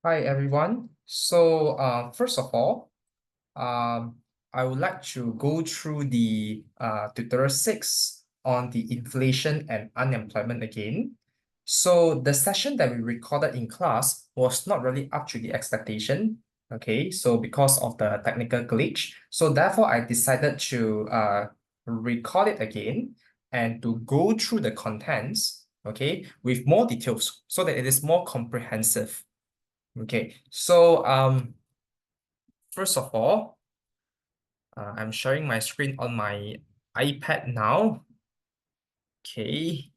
Hi everyone. First of all, um, I would like to go through the tutorial 6 on the inflation and unemployment again. So the session that we recorded in class was not really up to the expectation. Okay, so because of the technical glitch, so therefore I decided to record it again and to go through the contents, okay, with more details so that it is more comprehensive. Okay, first of all, I'm sharing my screen on my iPad now. Okay,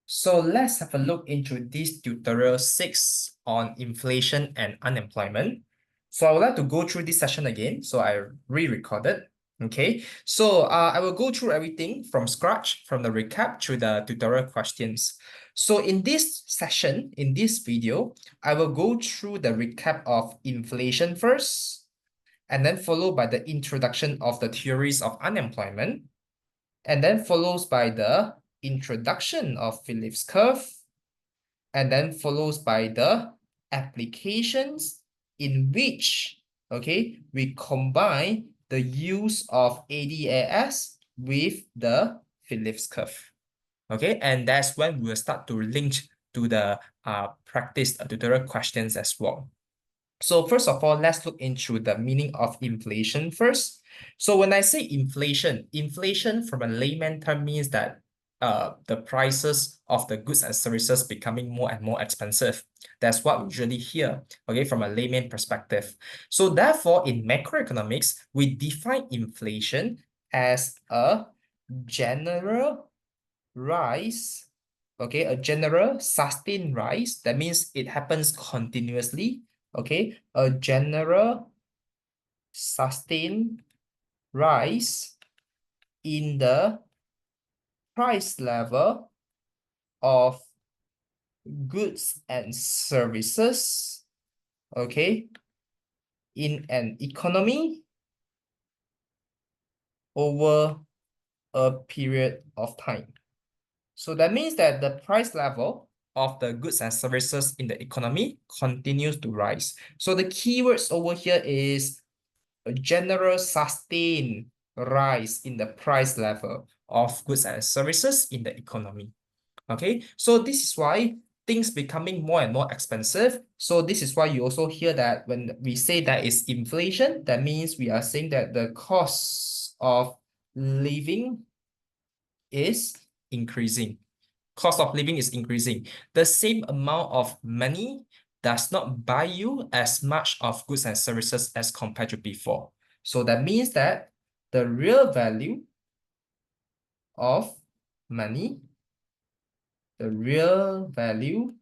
so let's have a look into this tutorial 6 on inflation and unemployment. So I would like to go through this session again. So I re-recorded. Okay, so I will go through everything from scratch, from the recap to the tutorial questions. So in this session, in this video, I will go through the recap of inflation first, and then followed by the introduction of the theories of unemployment, and then follows by the introduction of Phillips curve, and then follows by the applications in which, okay, we combine the use of ADAS with the Phillips curve. Okay, and that's when we'll start to link to the practice tutorial questions as well. So first of all, let's look into the meaning of inflation first. So when I say inflation, inflation from a layman term means that the prices of the goods and services becoming more and more expensive. That's what we usually hear, okay, from a layman perspective. So therefore, in macroeconomics, we define inflation as a general rise, okay, a general sustained rise. That means it happens continuously, okay, a general sustained rise in the price level of goods and services, okay, in an economy over a period of time. So that means that the price level of the goods and services in the economy continues to rise. So the keywords over here is a general sustained rise in the price level of goods and services in the economy. Okay, so this is why things becoming more and more expensive. So this is why you also hear that when we say that is inflation, that means we are saying that the cost of living is increasing. Cost of living is increasing. The same amount of money does not buy you as much of goods and services as compared to before. So that means that the real value of money, the real value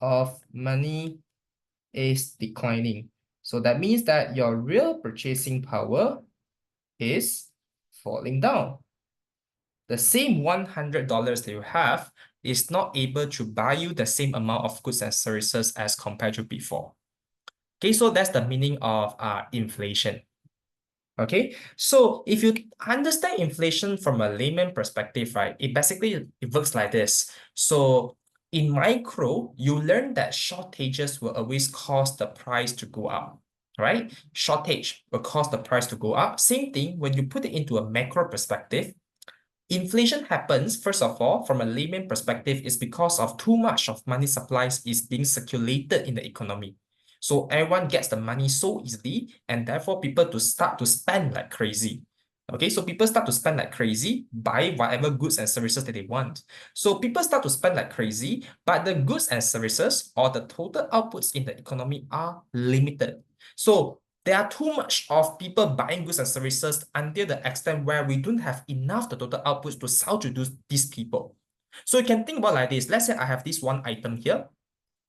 of money is declining. So that means that your real purchasing power is falling down. The same $100 that you have is not able to buy you the same amount of goods and services as compared to before. Okay, so that's the meaning of inflation. Okay, so if you understand inflation from a layman perspective, right, it works like this. So in micro, you learn that shortages will always cause the price to go up, right? Shortage will cause the price to go up. Same thing when you put it into a macro perspective. Inflation happens, first of all, from a layman perspective, is because of too much of money supplies is being circulated in the economy. So everyone gets the money so easily, and therefore people to start to spend like crazy. Okay, so people start to spend like crazy, buy whatever goods and services that they want. So people start to spend like crazy, but the goods and services or the total outputs in the economy are limited. So there are too much of people buying goods and services until the extent where we don't have enough the total outputs to sell to these people. So you can think about like this. Let's say I have this one item here.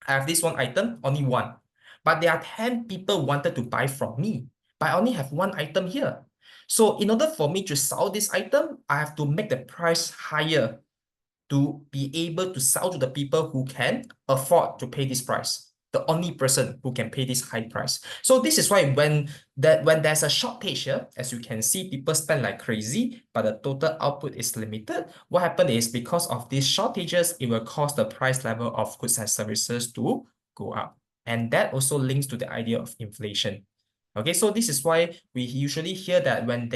I have this one item, only one. But there are 10 people wanted to buy from me, but I only have one item here. So in order for me to sell this item, I have to make the price higher to be able to sell to the people who can afford to pay this price. the only person who can pay this high price. So this is why when there's a shortage here, as you can see, people spend like crazy, but the total output is limited. What happened is because of these shortages, it will cause the price level of goods and services to go up. And that also links to the idea of inflation. Okay, so this is why we usually hear that when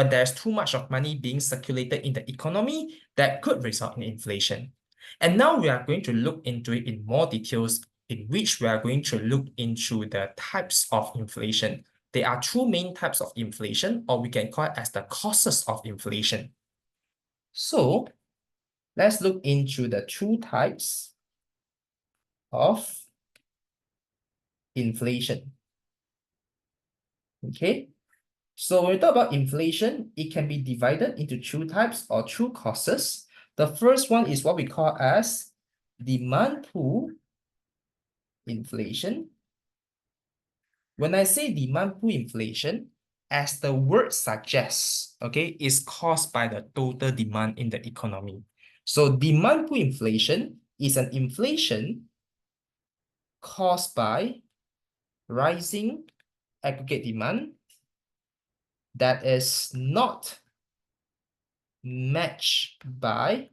there's too much of money being circulated in the economy, that could result in inflation. And now we are going to look into it in more details, in which we are going to look into the types of inflation. There are two main types of inflation, or we can call it as the causes of inflation. So let's look into the two types of inflation. Okay, so when we talk about inflation, it can be divided into two types or two causes. The first one is what we call as demand pull inflation. When I say demand pull inflation, as the word suggests, okay, is caused by the total demand in the economy. So demand pull inflation is an inflation caused by rising aggregate demand that is not matched by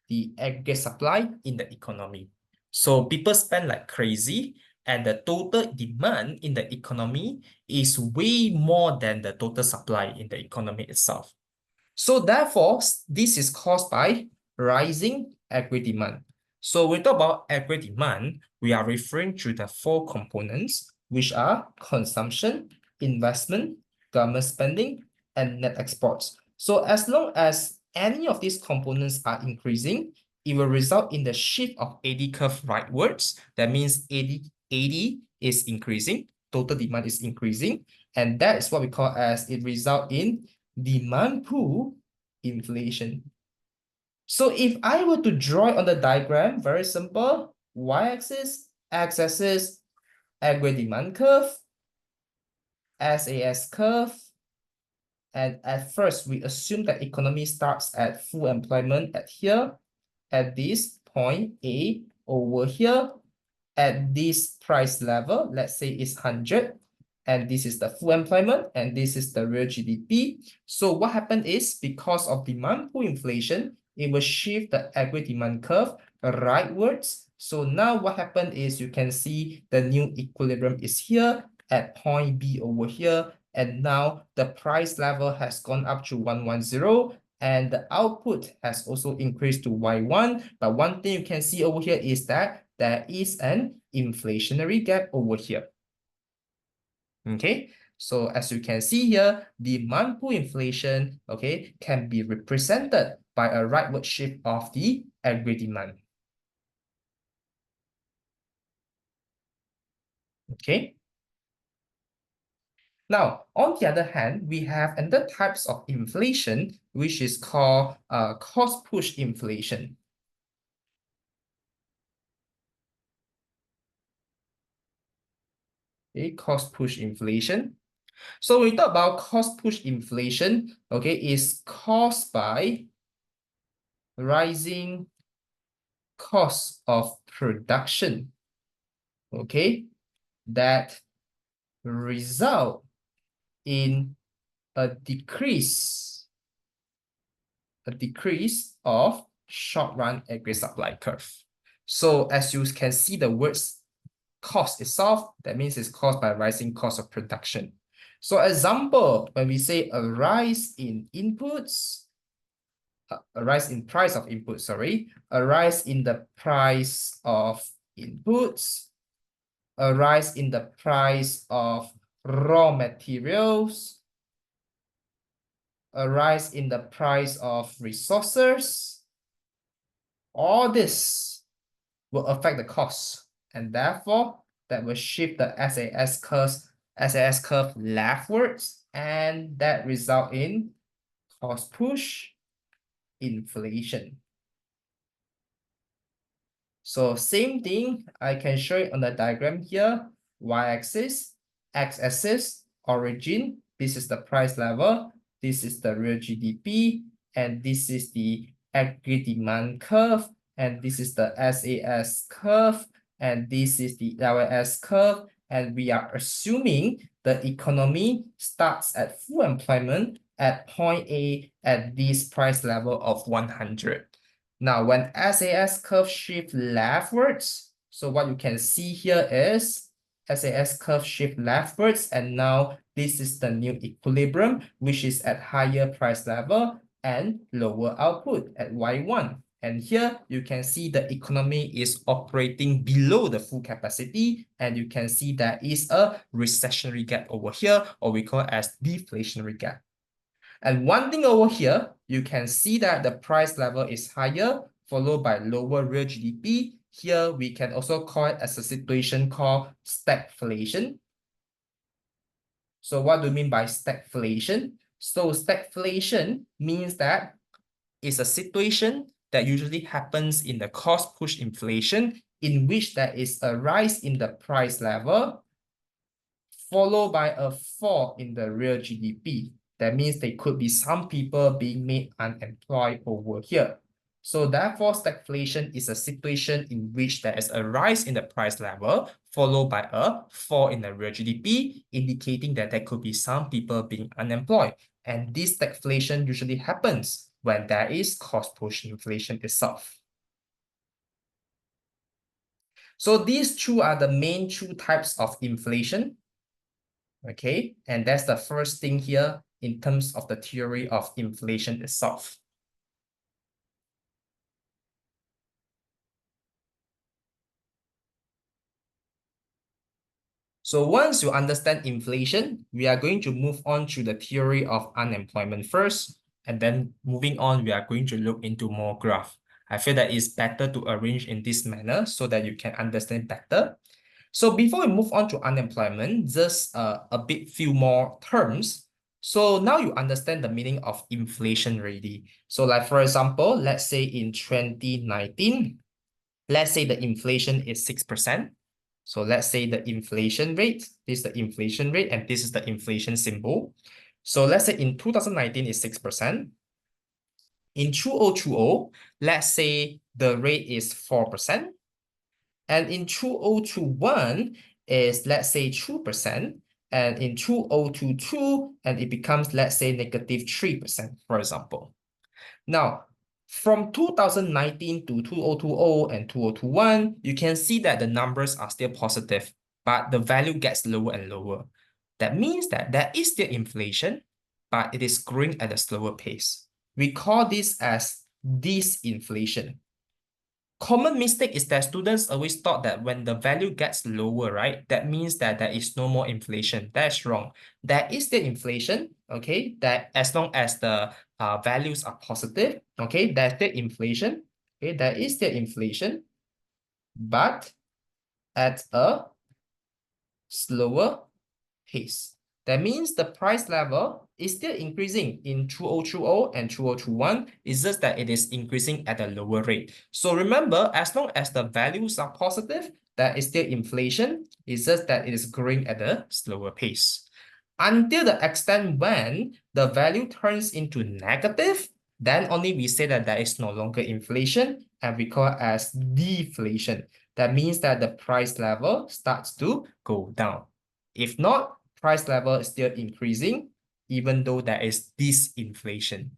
the aggregate supply in the economy. So people spend like crazy, and the total demand in the economy is way more than the total supply in the economy itself. So therefore, this is caused by rising aggregate demand. So when we talk about aggregate demand, we are referring to the four components, which are consumption, investment, government spending, and net exports. So as long as any of these components are increasing, it will result in the shift of AD curve rightwards. That means AD is increasing, total demand is increasing, and that is what we call as it result in demand pull inflation. So if I were to draw it on the diagram, very simple, y-axis, x-axis, aggregate demand curve, SAS curve, and at first we assume that economy starts at full employment at here, at this point A over here, at this price level, let's say it's 100, and this is the full employment, and this is the real GDP. So what happened is, because of demand pull inflation, it will shift the aggregate demand curve rightwards. So now what happened is, you can see the new equilibrium is here at point B over here, and now the price level has gone up to 110, and the output has also increased to Y1. But one thing you can see over here is that there is an inflationary gap over here. Okay, so as you can see here, demand pull inflation, okay, can be represented by a rightward shift of the aggregate demand. Okay. Now, on the other hand, we have another types of inflation, which is called cost push inflation. Okay, cost push inflation. So when we talk about cost push inflation, okay, is caused by rising cost of production, okay, that result in a decrease of short-run aggregate supply curve. So as you can see, the words cost itself, that means it's caused by rising cost of production. So example, when we say a rise in inputs, a rise in price of inputs, sorry, a rise in the price of inputs, a rise in the price of raw materials, a rise in the price of resources, all this will affect the cost, and therefore that will shift the SAS curve leftwards, and that result in cost push inflation. So same thing, I can show it on the diagram here. Y-axis, x-axis, origin. This is the price level. This is the real GDP. And this is the aggregate demand curve. And this is the SAS curve. and this is the LAS curve, and we are assuming the economy starts at full employment at point A at this price level of 100. Now, when SAS curve shift leftwards, so what you can see here is SAS curve shift leftwards, and now this is the new equilibrium, which is at higher price level and lower output at Y1. And here you can see the economy is operating below the full capacity, and you can see there is a recessionary gap over here, or we call it as deflationary gap. And one thing over here, you can see that the price level is higher, followed by lower real GDP. Here, we can also call it as a situation called stagflation. So what do you mean by stagflation? So stagflation means that it's a situation that usually happens in the cost push inflation, in which there is a rise in the price level, followed by a fall in the real GDP. That means there could be some people being made unemployed over here. So therefore, stagflation is a situation in which there is a rise in the price level, followed by a fall in the real GDP, indicating that there could be some people being unemployed. And this stagflation usually happens when there is cost push inflation itself. So these two are the main two types of inflation. Okay, and that's the first thing here in terms of the theory of inflation itself. So once you understand inflation, we are going to move on to the theory of unemployment first, and then moving on, we are going to look into more graph. I feel that it's better to arrange in this manner so that you can understand better. So before we move on to unemployment, just a bit few more terms. So now you understand the meaning of inflation already. So like for example, let's say in 2019, let's say the inflation is 6%. So let's say the inflation rate, this is the inflation rate, and this is the inflation symbol. So let's say in 2019 is 6%. In 2020, let's say the rate is 4%. And in 2021 is, let's say, 2%. And in 2022, and it becomes, let's say, negative 3%, for example. Now, from 2019 to 2020 and 2021, you can see that the numbers are still positive, but the value gets lower and lower. That means that there is still inflation, but it is growing at a slower pace. We call this as disinflation. Common mistake is that students always thought that when the value gets lower, right, that means that there is no more inflation. That's wrong. There is still inflation, okay, that as long as the values are positive, okay, there's still inflation, okay, there is still inflation, but at a slower pace. That means the price level is still increasing in 2020 and 2021. It's just that it is increasing at a lower rate. So remember, as long as the values are positive, there is still inflation. It's just that it is growing at a slower pace. Until the extent when the value turns into negative, then only we say that there is no longer inflation, and we call it as deflation. That means that the price level starts to go down. If not, price level is still increasing, even though there is disinflation.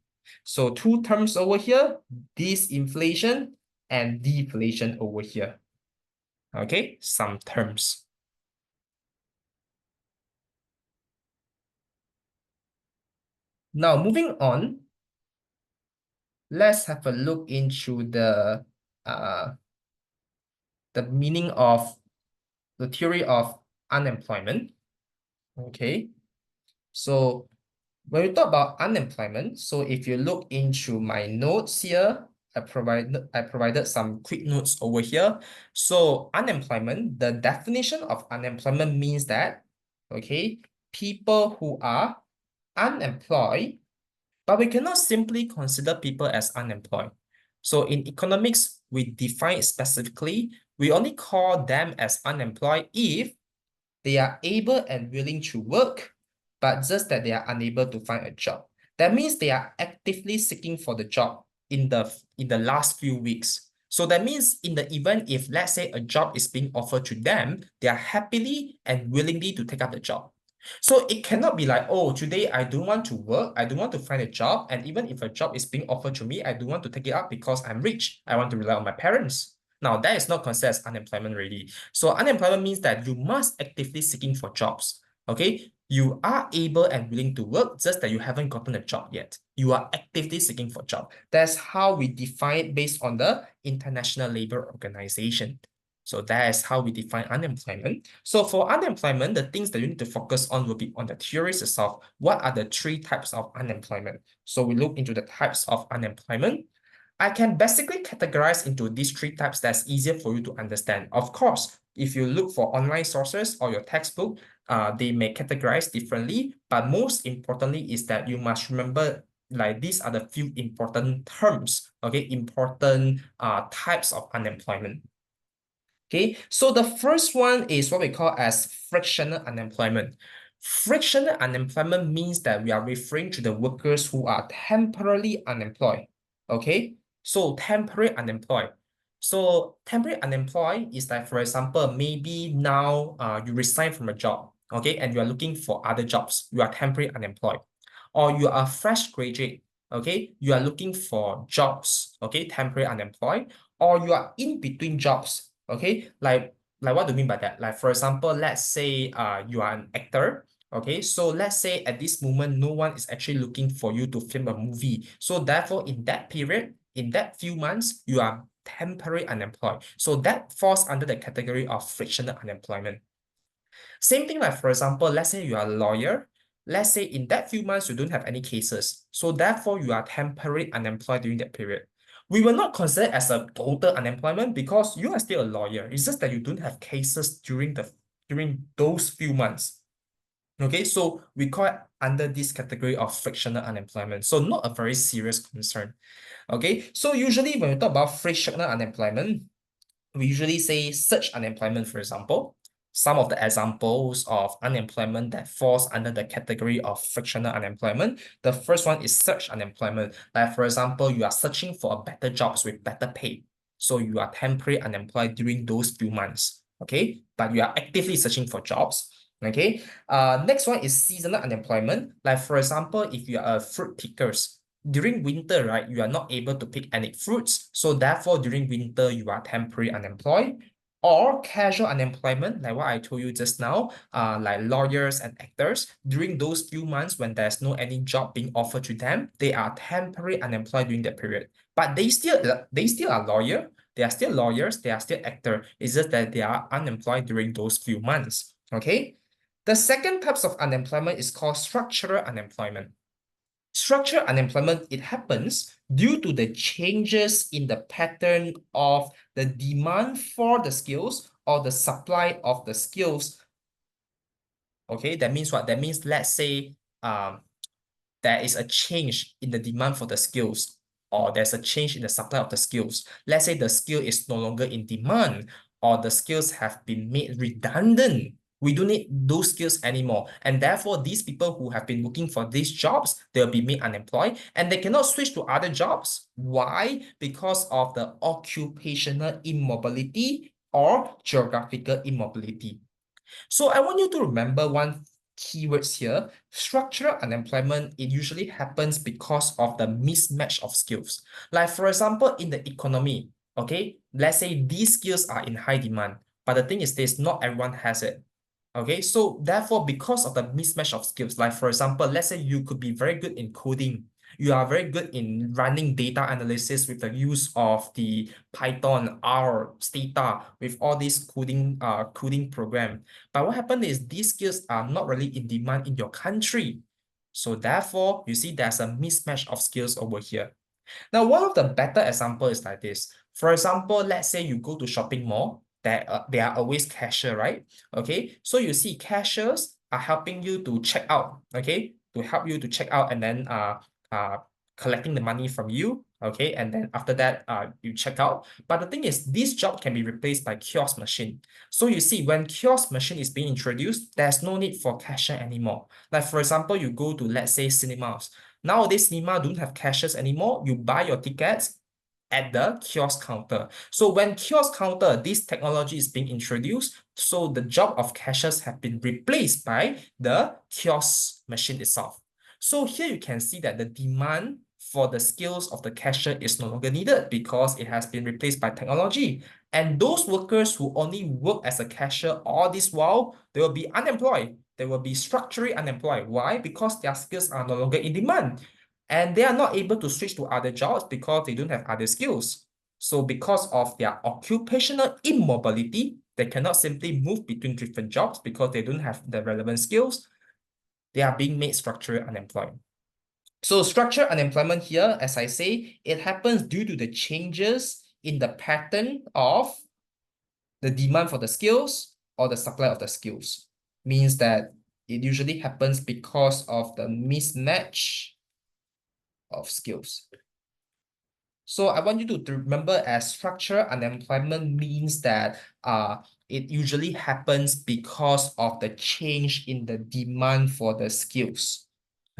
So two terms over here, disinflation and deflation over here. Okay, some terms. Now moving on, let's have a look into the meaning of the theory of unemployment. Okay, so when we talk about unemployment, so if you look into my notes here, I provided some quick notes over here. So unemployment, the definition of unemployment means that, okay, people who are unemployed, but we cannot simply consider people as unemployed. So in economics, we define it specifically. We only call them as unemployed if they are able and willing to work, but just that they are unable to find a job. That means they are actively seeking for the job in the last few weeks. So that means in the event if let's say a job is being offered to them, they are happily and willingly to take up the job. So it cannot be like, oh, today I don't want to work, I don't want to find a job, and even if a job is being offered to me, I don't want to take it up because I'm rich. I want to rely on my parents. Now, that is not considered as unemployment really. So unemployment means that you must actively seeking for jobs. Okay, you are able and willing to work, just that you haven't gotten a job yet. You are actively seeking for a job. That's how we define it based on the International Labour Organization. So that is how we define unemployment. So for unemployment, the things that you need to focus on will be on the theories itself. What are the three types of unemployment? So we look into the types of unemployment. I can basically categorize into these three types that's easier for you to understand. Of course, if you look for online sources or your textbook, they may categorize differently, but most importantly is that you must remember like these are the few important terms, okay, important types of unemployment. Okay, so the first one is what we call as frictional unemployment. Frictional unemployment means that we are referring to the workers who are temporarily unemployed. Okay, so temporary unemployed. So temporary unemployed is like, for example, maybe now you resign from a job, okay, and you are looking for other jobs. You are temporary unemployed. Or you are a fresh graduate, okay, you are looking for jobs, okay, temporary unemployed. Or you are in between jobs, okay, like what do you mean by that? Like for example, let's say you are an actor. Okay, so let's say at this moment, no one is actually looking for you to film a movie. So therefore, in that period, in that few months, you are temporary unemployed. So that falls under the category of frictional unemployment. Same thing like, for example, let's say you are a lawyer. Let's say in that few months, you don't have any cases. So therefore, you are temporarily unemployed during that period. We will not consider as a total unemployment because you are still a lawyer. It's just that you don't have cases during those few months. Okay, so we call it under this category of frictional unemployment. So not a very serious concern. Okay, so usually when we talk about frictional unemployment, we usually say surge unemployment, for example. Some of the examples of unemployment that falls under the category of frictional unemployment. The first one is surge unemployment. Like for example, you are searching for better jobs with better pay. So you are temporarily unemployed during those few months. Okay, but you are actively searching for jobs. Okay. Next one is seasonal unemployment. Like for example, if you are a fruit pickers, during winter, right, you are not able to pick any fruits. So therefore, during winter, you are temporarily unemployed. Or casual unemployment, like what I told you just now, like lawyers and actors, during those few months when there's no any job being offered to them, they are temporarily unemployed during that period. But they still are lawyer, they are still lawyers, they are still actor. It's just that they are unemployed during those few months. Okay. The second types of unemployment is called structural unemployment. Structural unemployment, it happens due to the changes in the pattern of the demand for the skills or the supply of the skills. Okay, that means what? That means let's say there is a change in the demand for the skills, or there's a change in the supply of the skills. Let's say the skill is no longer in demand, or the skills have been made redundant. We don't need those skills anymore. And therefore, these people who have been looking for these jobs, they'll be made unemployed and they cannot switch to other jobs. Why? Because of the occupational immobility or geographical immobility. So I want you to remember one keywords here. Structural unemployment, it usually happens because of the mismatch of skills. Like for example, in the economy, okay, let's say these skills are in high demand, but the thing is this, not everyone has it. Okay, so therefore, because of the mismatch of skills, like for example, let's say you could be very good in coding, you are very good in running data analysis with the use of the Python, R, Stata, with all these coding program. But what happened is these skills are not really in demand in your country. So therefore, you see there's a mismatch of skills over here. Now, one of the better example is like this. For example, let's say you go to shopping mall, there are always cashier, right? Okay, so you see cashiers are helping you to check out, okay, to help you to check out and then uh collecting the money from you, okay, and then after that you check out. But the thing is, this job can be replaced by kiosk machine. So you see, when kiosk machine is being introduced, there's no need for cashier anymore. Like for example, you go to, let's say, cinemas. Nowadays, cinema don't have cashiers anymore. You buy your tickets, at the kiosk counter. So when kiosk counter, this technology is being introduced, so the job of cashiers have been replaced by the kiosk machine itself. So here you can see that the demand for the skills of the cashier is no longer needed because it has been replaced by technology. And those workers who only work as a cashier all this while, they will be unemployed. They will be structurally unemployed. Why? Because their skills are no longer in demand. And they are not able to switch to other jobs because they don't have other skills. So because of their occupational immobility, they cannot simply move between different jobs because they don't have the relevant skills. They are being made structurally unemployed. So structural unemployment here, as I say, it happens due to the changes in the pattern of the demand for the skills or the supply of the skills. Means that it usually happens because of the mismatch of skills. So I want you to remember as structural unemployment means that it usually happens because of the change in the demand for the skills.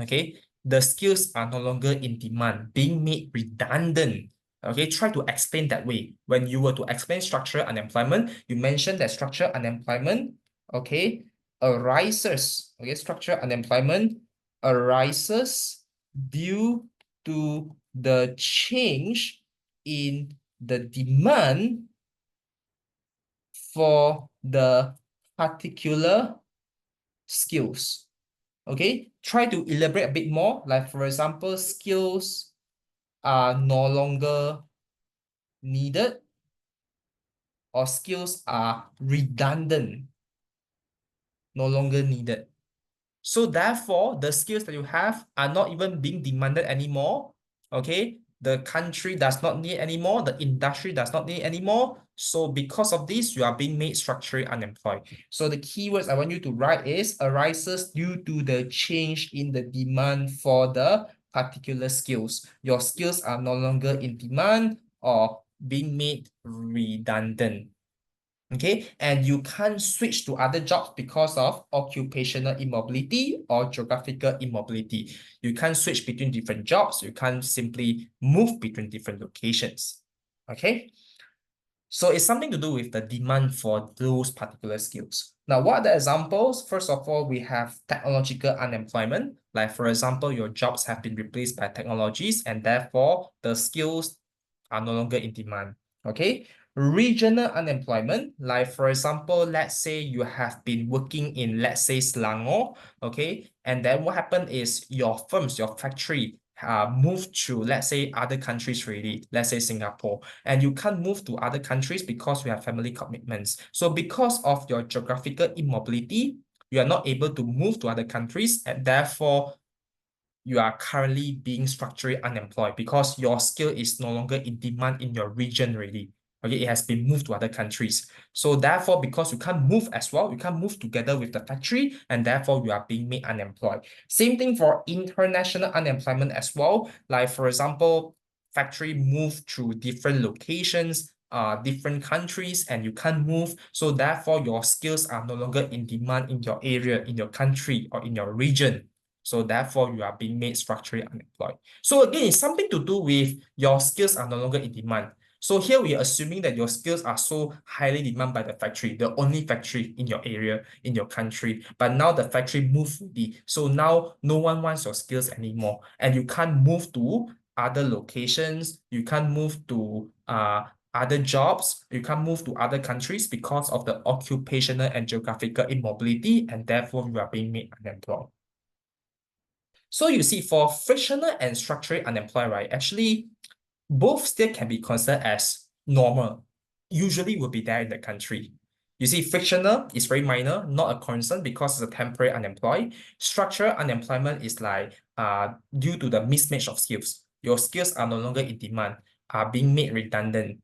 Okay, the skills are no longer in demand, being made redundant. Okay, try to explain that way. When you were to explain structural unemployment, you mentioned that structural unemployment, okay, arises. Okay, structural unemployment arises due to the change in the demand for the particular skills. Okay, try to elaborate a bit more. Like for example, skills are no longer needed or skills are redundant, no longer needed. So therefore, the skills that you have are not even being demanded anymore. Okay, the country does not need anymore, the industry does not need anymore. So because of this, you are being made structurally unemployed. So the keywords I want you to write is arises due to the change in the demand for the particular skills. Your skills are no longer in demand or being made redundant. Okay, and you can't switch to other jobs because of occupational immobility or geographical immobility. You can't switch between different jobs. You can't simply move between different locations. Okay, so it's something to do with the demand for those particular skills. Now, what are the examples? First of all, we have technological unemployment. Like for example, your jobs have been replaced by technologies and therefore the skills are no longer in demand. Okay, regional unemployment, like for example, let's say you have been working in, let's say, Selangor, okay, and then what happened is your firms, your factory moved to, let's say, other countries already, let's say Singapore, and you can't move to other countries because you have family commitments. So because of your geographical immobility, you are not able to move to other countries, and therefore you are currently being structurally unemployed because your skill is no longer in demand in your region already. Okay, it has been moved to other countries. So therefore, because you can't move as well, you can't move together with the factory, and therefore you are being made unemployed. Same thing for international unemployment as well. Like for example, factory move to different locations, different countries, and you can't move. So therefore, your skills are no longer in demand in your area, in your country, or in your region. So therefore, you are being made structurally unemployed. So again, it's something to do with your skills are no longer in demand. So here we are assuming that your skills are so highly demanded by the factory, the only factory in your area, in your country. But now the factory moved fully. So now no one wants your skills anymore. And you can't move to other locations. You can't move to other jobs. You can't move to other countries because of the occupational and geographical immobility. And therefore, you are being made unemployed. So you see, for frictional and structurally unemployed, right, actually, both still can be considered as normal, usually will be there in the country. You see, frictional is very minor, not a concern because it's a temporary unemployed. Structural unemployment is like due to the mismatch of skills. Your skills are no longer in demand, are being made redundant.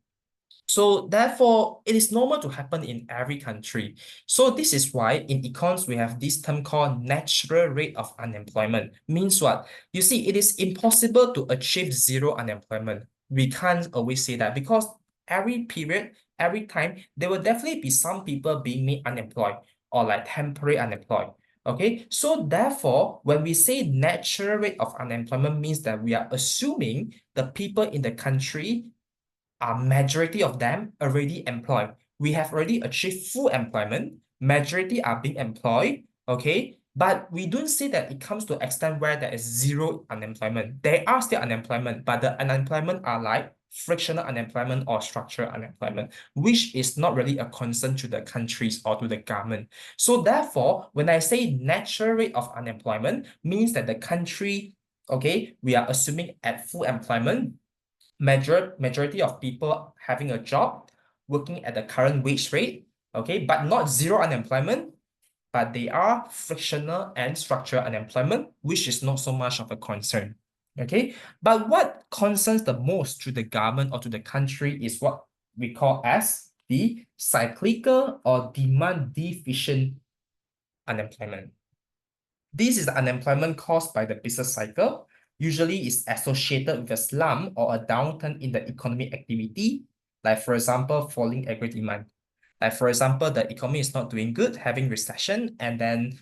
So therefore, it is normal to happen in every country. So this is why in econs, we have this term called natural rate of unemployment. Means what? You see, it is impossible to achieve zero unemployment. We can't always say that because every period, every time, there will definitely be some people being made unemployed or like temporary unemployed. Okay, so therefore, when we say natural rate of unemployment means that we are assuming the people in the country majority of them already employed. We have already achieved full employment. Majority are being employed, okay? But we don't see that it comes to an extent where there is zero unemployment. There are still unemployment, but the unemployment are like frictional unemployment or structural unemployment, which is not really a concern to the countries or to the government. So therefore, when I say natural rate of unemployment, means that the country, okay, we are assuming at full employment, majority of people having a job, working at the current wage rate, okay, but not zero unemployment, but they are frictional and structural unemployment, which is not so much of a concern. Okay, but what concerns the most to the government or to the country is what we call as the cyclical or demand deficient unemployment. This is the unemployment caused by the business cycle, usually is associated with a slump or a downturn in the economic activity, like for example, falling aggregate demand. Like for example, the economy is not doing good, having recession, and then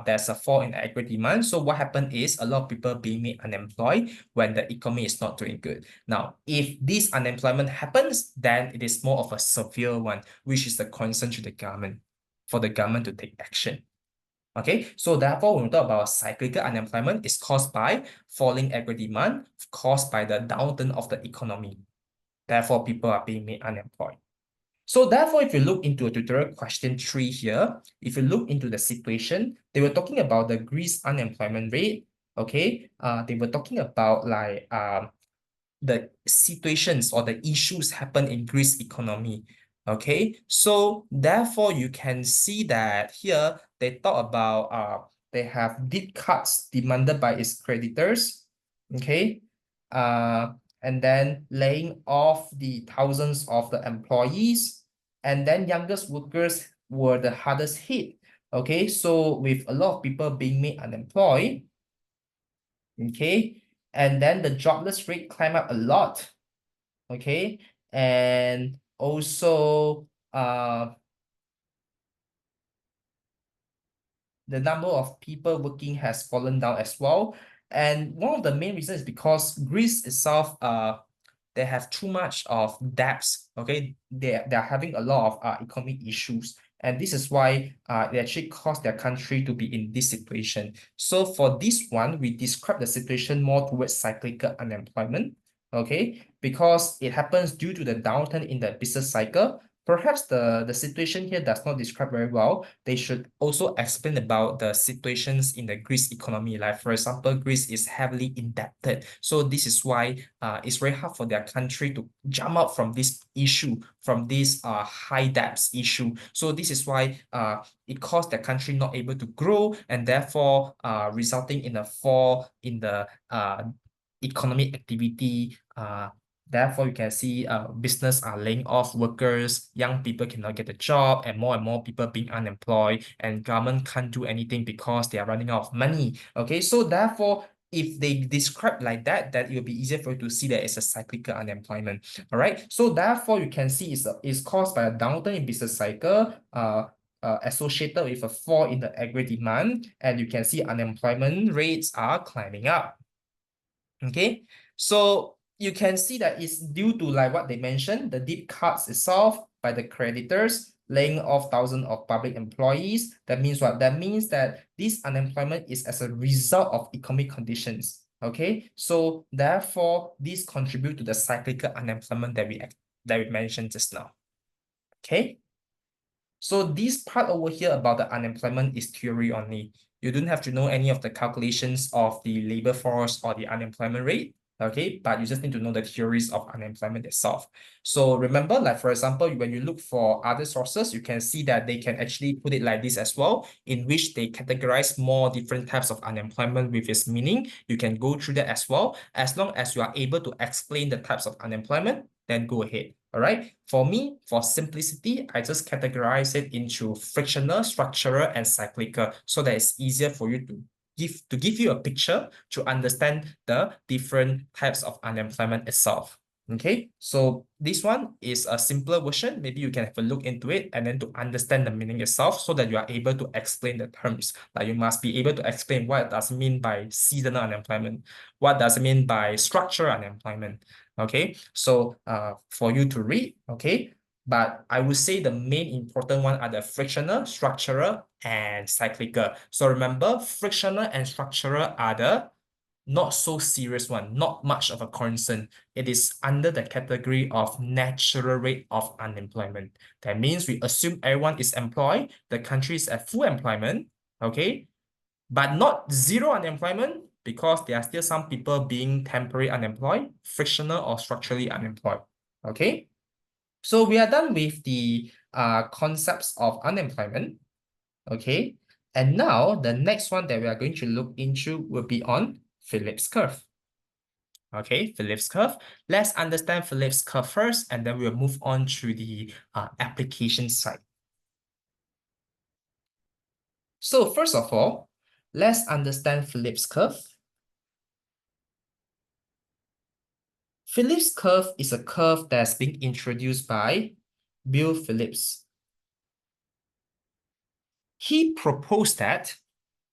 there's a fall in aggregate demand. So what happened is a lot of people being made unemployed when the economy is not doing good. Now, if this unemployment happens, then it is more of a severe one, which is the concern to the government, for the government to take action. Okay, so therefore, when we talk about cyclical unemployment, it's caused by falling aggregate demand, caused by the downturn of the economy. Therefore, people are being made unemployed. So therefore, if you look into a tutorial question 3 here, if you look into the situation, they were talking about the Greece unemployment rate. Okay, they were talking about like the situations or the issues happen in Greece economy. Okay, so therefore you can see that here they talk about they have deep cuts demanded by its creditors. Okay, and then laying off the thousands of the employees, and then youngest workers were the hardest hit. Okay, so with a lot of people being made unemployed, okay, and then the jobless rate climb up a lot, okay, and also the number of people working has fallen down as well. And one of the main reasons is because Greece itself they have too much of debts. Okay, they're having a lot of economic issues, and this is why it actually caused their country to be in this situation. So for this one, we describe the situation more towards cyclical unemployment. Okay, because it happens due to the downturn in the business cycle. Perhaps the situation here does not describe very well. They should also explain about the situations in the Greece economy. Like for example, Greece is heavily indebted. So this is why it's very hard for their country to jump out from this issue, from this high debts issue. So this is why it caused their country not able to grow, and therefore resulting in a fall in the economic activity. Therefore, you can see business are laying off workers, young people cannot get a job, and more people being unemployed, and government can't do anything because they are running out of money. Okay, so therefore, if they describe like that, it will be easier for you to see that it's a cyclical unemployment. All right, so therefore, you can see it's caused by a downturn in business cycle, associated with a fall in the aggregate demand, and you can see unemployment rates are climbing up. Okay, so you can see that it's due to like what they mentioned, the deep cuts itself by the creditors, laying off thousands of public employees. That means what? That means that this unemployment is as a result of economic conditions. Okay, so therefore, this contribute to the cyclical unemployment that we mentioned just now. Okay. So this part over here about the unemployment is theory only. You don't have to know any of the calculations of the labor force or the unemployment rate, okay? But you just need to know the theories of unemployment itself. So remember, like for example, when you look for other sources, you can see that they can actually put it like this as well, in which they categorize more different types of unemployment with its meaning. You can go through that as well. As long as you are able to explain the types of unemployment, then go ahead. All right. For me, for simplicity, I just categorize it into frictional, structural, and cyclical, so that it's easier for you to give you a picture to understand the different types of unemployment itself. Okay, so this one is a simpler version. Maybe you can have a look into it and then to understand the meaning itself so that you are able to explain the terms. Like you must be able to explain what does it mean by seasonal unemployment, what does it mean by structural unemployment. Okay, so for you to read, okay, but I would say the main important one are the frictional, structural, and cyclical. So remember, frictional and structural are the not so serious one, not much of a concern. It is under the category of natural rate of unemployment. That means we assume everyone is employed, the country is at full employment, okay, but not zero unemployment because there are still some people being temporary unemployed, frictional or structurally unemployed, okay? So we are done with the concepts of unemployment, okay? And now the next one that we are going to look into will be on Phillips curve. Okay, Phillips curve. Let's understand Phillips curve first, and then we'll move on to the application side. So first of all, let's understand Phillips curve. Phillips curve is a curve that's been introduced by Bill Phillips. He proposed that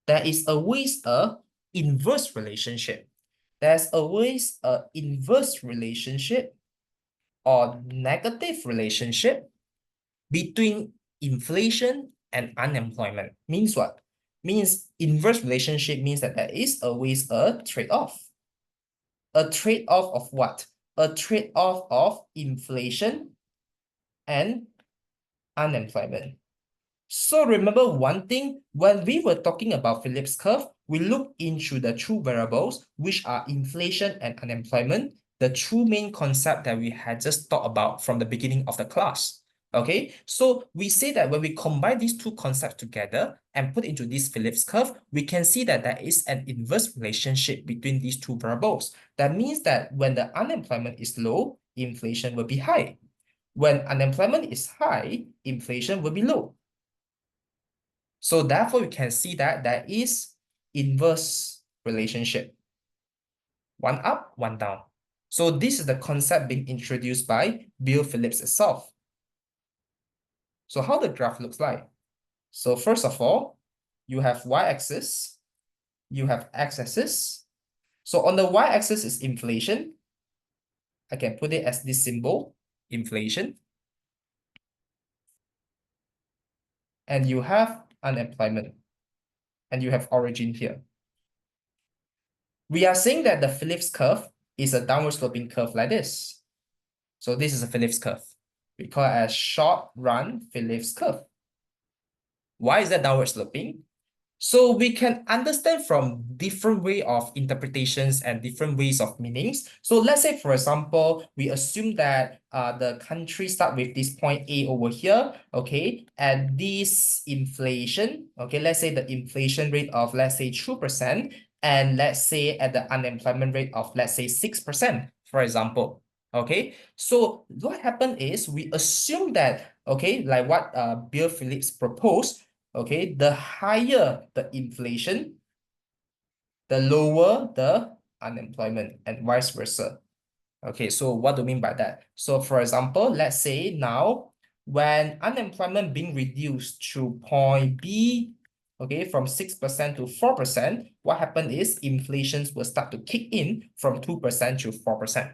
there is always a inverse relationship. There's always an inverse relationship or negative relationship between inflation and unemployment. Means what? Means inverse relationship means that there is always a trade-off. A trade-off of what? A trade-off of inflation and unemployment. So remember one thing, when we were talking about Phillips curve, we looked into the two variables, which are inflation and unemployment, the two main concepts that we had just talked about from the beginning of the class. Okay, so we say that when we combine these two concepts together and put into this Phillips curve, we can see that there is an inverse relationship between these two variables. That means that when the unemployment is low, inflation will be high. When unemployment is high, inflation will be low. So therefore, we can see that there is inverse relationship. One up, one down. So this is the concept being introduced by Bill Phillips itself. So how the graph looks like. So first of all, you have y-axis, you have x-axis. So on the y-axis is inflation. I can put it as this symbol, inflation. And you have unemployment. And you have origin here. We are saying that the Phillips curve is a downward sloping curve like this. So this is a Phillips curve. We call it a short run Phillips curve. Why is that downward sloping? So we can understand from different way of interpretations and different ways of meanings. So let's say, for example, we assume that the country start with this point A over here, okay, and this inflation, okay, let's say the inflation rate of, let's say, 2%, and let's say at the unemployment rate of, let's say, 6%, for example. Okay, so what happened is we assume that, okay, like what Bill Phillips proposed, okay, the higher the inflation, the lower the unemployment and vice versa. Okay, so what do I mean by that? So for example, let's say now when unemployment being reduced to point B, okay, from 6% to 4%, what happened is inflation will start to kick in from 2% to 4%.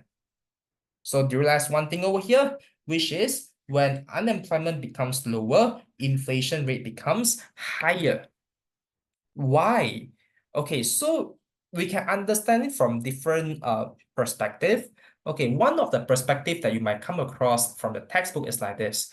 So do you realize one thing over here, which is when unemployment becomes lower, inflation rate becomes higher. Why? Okay, so we can understand it from different perspective. Okay, one of the perspective that you might come across from the textbook is like this.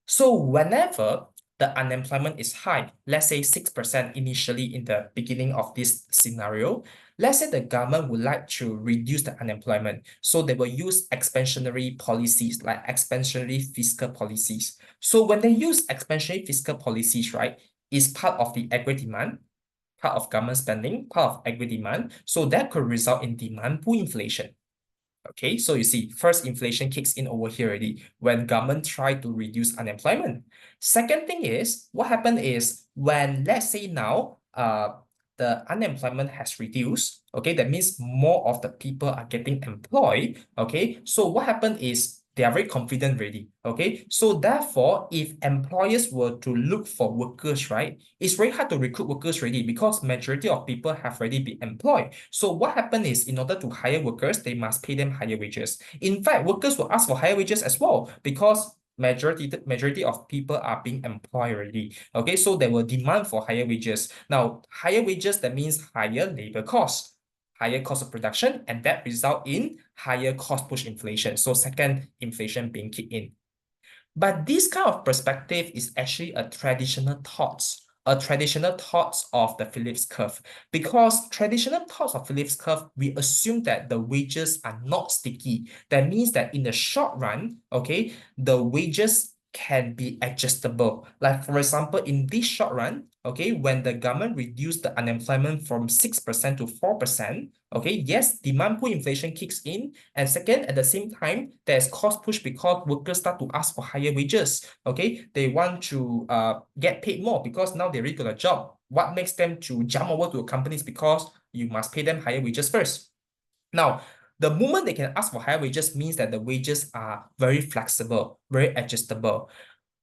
So whenever the unemployment is high, let's say 6% initially in the beginning of this scenario, let's say the government would like to reduce the unemployment. So they will use expansionary policies like expansionary fiscal policies. So when they use expansionary fiscal policies, right, is part of the aggregate demand, part of government spending, part of aggregate demand. So that could result in demand pull inflation. Okay, so you see, first inflation kicks in over here already when government try to reduce unemployment. Second thing is, what happened is when, let's say now, the unemployment has reduced. Okay, that means more of the people are getting employed. Okay, so what happened is they are very confident already. Okay, so therefore, if employers were to look for workers, right, it's very hard to recruit workers already because majority of people have already been employed. So what happened is in order to hire workers, they must pay them higher wages. In fact, workers will ask for higher wages as well because majority of people are being employed already. Okay, so they will demand for higher wages. Now, higher wages, that means higher labor costs, higher cost of production, and that result in higher cost push inflation. So second, inflation being kicked in. But this kind of perspective is actually a traditional thoughts of the Phillips curve. Because traditional thoughts of Phillips curve, we assume that the wages are not sticky. That means that in the short run, okay, the wages can be adjustable. Like for example, in this short run, okay, when the government reduced the unemployment from 6% to 4%, okay, yes, demand pull inflation kicks in. And second, at the same time, there's cost push because workers start to ask for higher wages. Okay, they want to get paid more because now they already got a job. What makes them to jump over to companies? Because you must pay them higher wages first. Now, the moment they can ask for higher wages means that the wages are very flexible, very adjustable.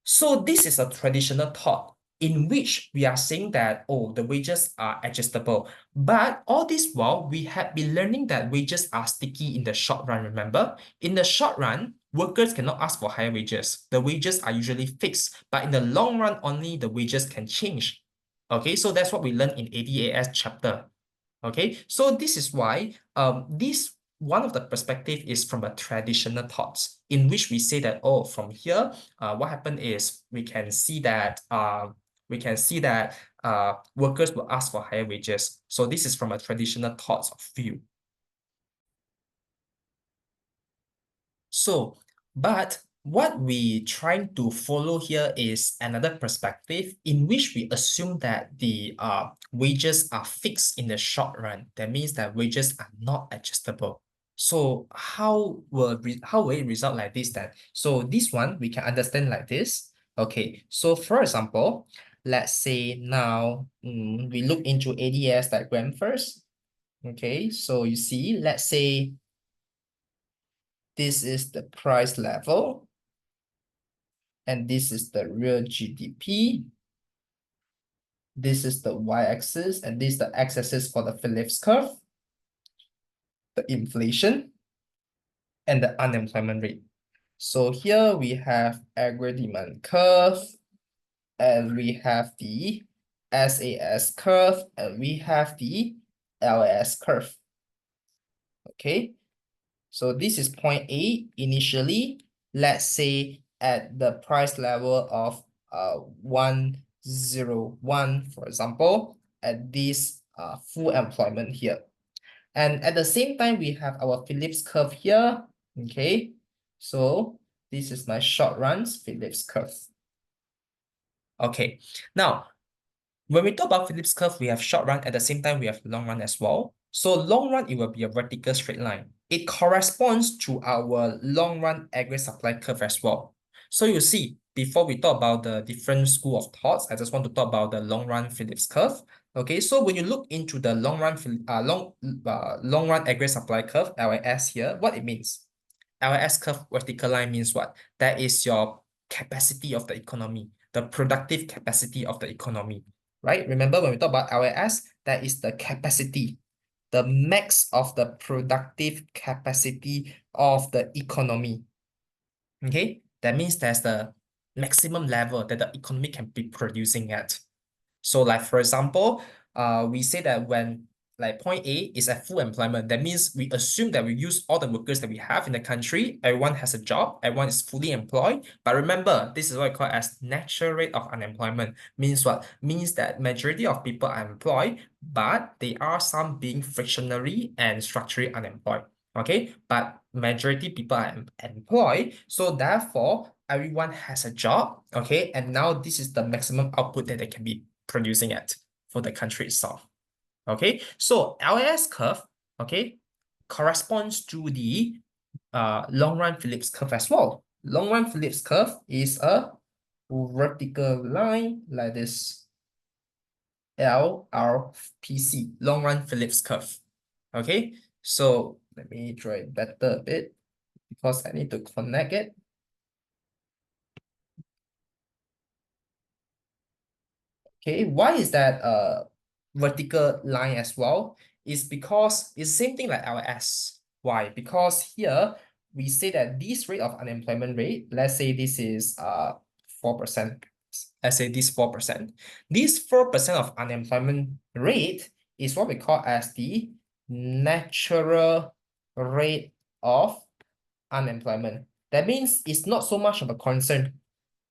So this is a traditional thought in which we are saying that, oh, the wages are adjustable. But all this while, we have been learning that wages are sticky in the short run, remember? In the short run, workers cannot ask for higher wages. The wages are usually fixed, but in the long run, only the wages can change. Okay, so that's what we learned in ADAS chapter. Okay, so this is why this one of the perspective is from a traditional thoughts in which we say that, oh, from here, what happened is we can see that workers will ask for higher wages. So this is from a traditional thoughts of view. So, but what we trying to follow here is another perspective in which we assume that the wages are fixed in the short run. That means that wages are not adjustable. So how will it result like this then? So this one we can understand like this. Okay, so for example, let's say now we look into ADS diagram first. Okay, so you see, let's say this is the price level, and this is the real GDP. This is the y-axis, and this is the x-axis for the Phillips curve, the inflation, and the unemployment rate. So here we have aggregate demand curve, and we have the SAS curve, and we have the LAS curve. Okay, so this is point A initially. Let's say at the price level of 101, for example, at this full employment here. And at the same time, we have our Phillips curve here. Okay, so this is my short runs Phillips curve. Okay, now when we talk about Phillips curve, we have short run, at the same time we have long run as well. So long run, it will be a vertical straight line. It corresponds to our long run aggregate supply curve as well. So you see, before we talk about the different school of thoughts, I just want to talk about the long run Phillips curve. Okay, so when you look into the long run aggregate supply curve, LAS here, what it means? LAS curve vertical line means what? That is your capacity of the economy, the productive capacity of the economy. Right? Remember when we talk about LAS, that is the capacity, the max of the productive capacity of the economy. Okay? That means there's the maximum level that the economy can be producing at. So like for example, we say that when like point A is at full employment, that means we assume that we use all the workers that we have in the country. Everyone has a job, everyone is fully employed. But remember, this is what I call as natural rate of unemployment. Means what? Means that majority of people are employed, but there are some being frictionally and structurally unemployed. Okay, but majority people are employed, so therefore everyone has a job. Okay, and now this is the maximum output that they can be producing at for the country itself. Okay, so LAS curve, okay, corresponds to the long run Phillips curve as well. Long run Phillips curve is a vertical line like this. LRPC, long run Phillips curve. Okay, so let me draw it better a bit because I need to connect it. Okay, why is that vertical line as well? Is because it's the same thing like LS. Why? Because here we say that this rate of unemployment rate, let's say this is 4%. Let's say this 4%. This 4% of unemployment rate is what we call as the natural rate of unemployment. That means it's not so much of a concern.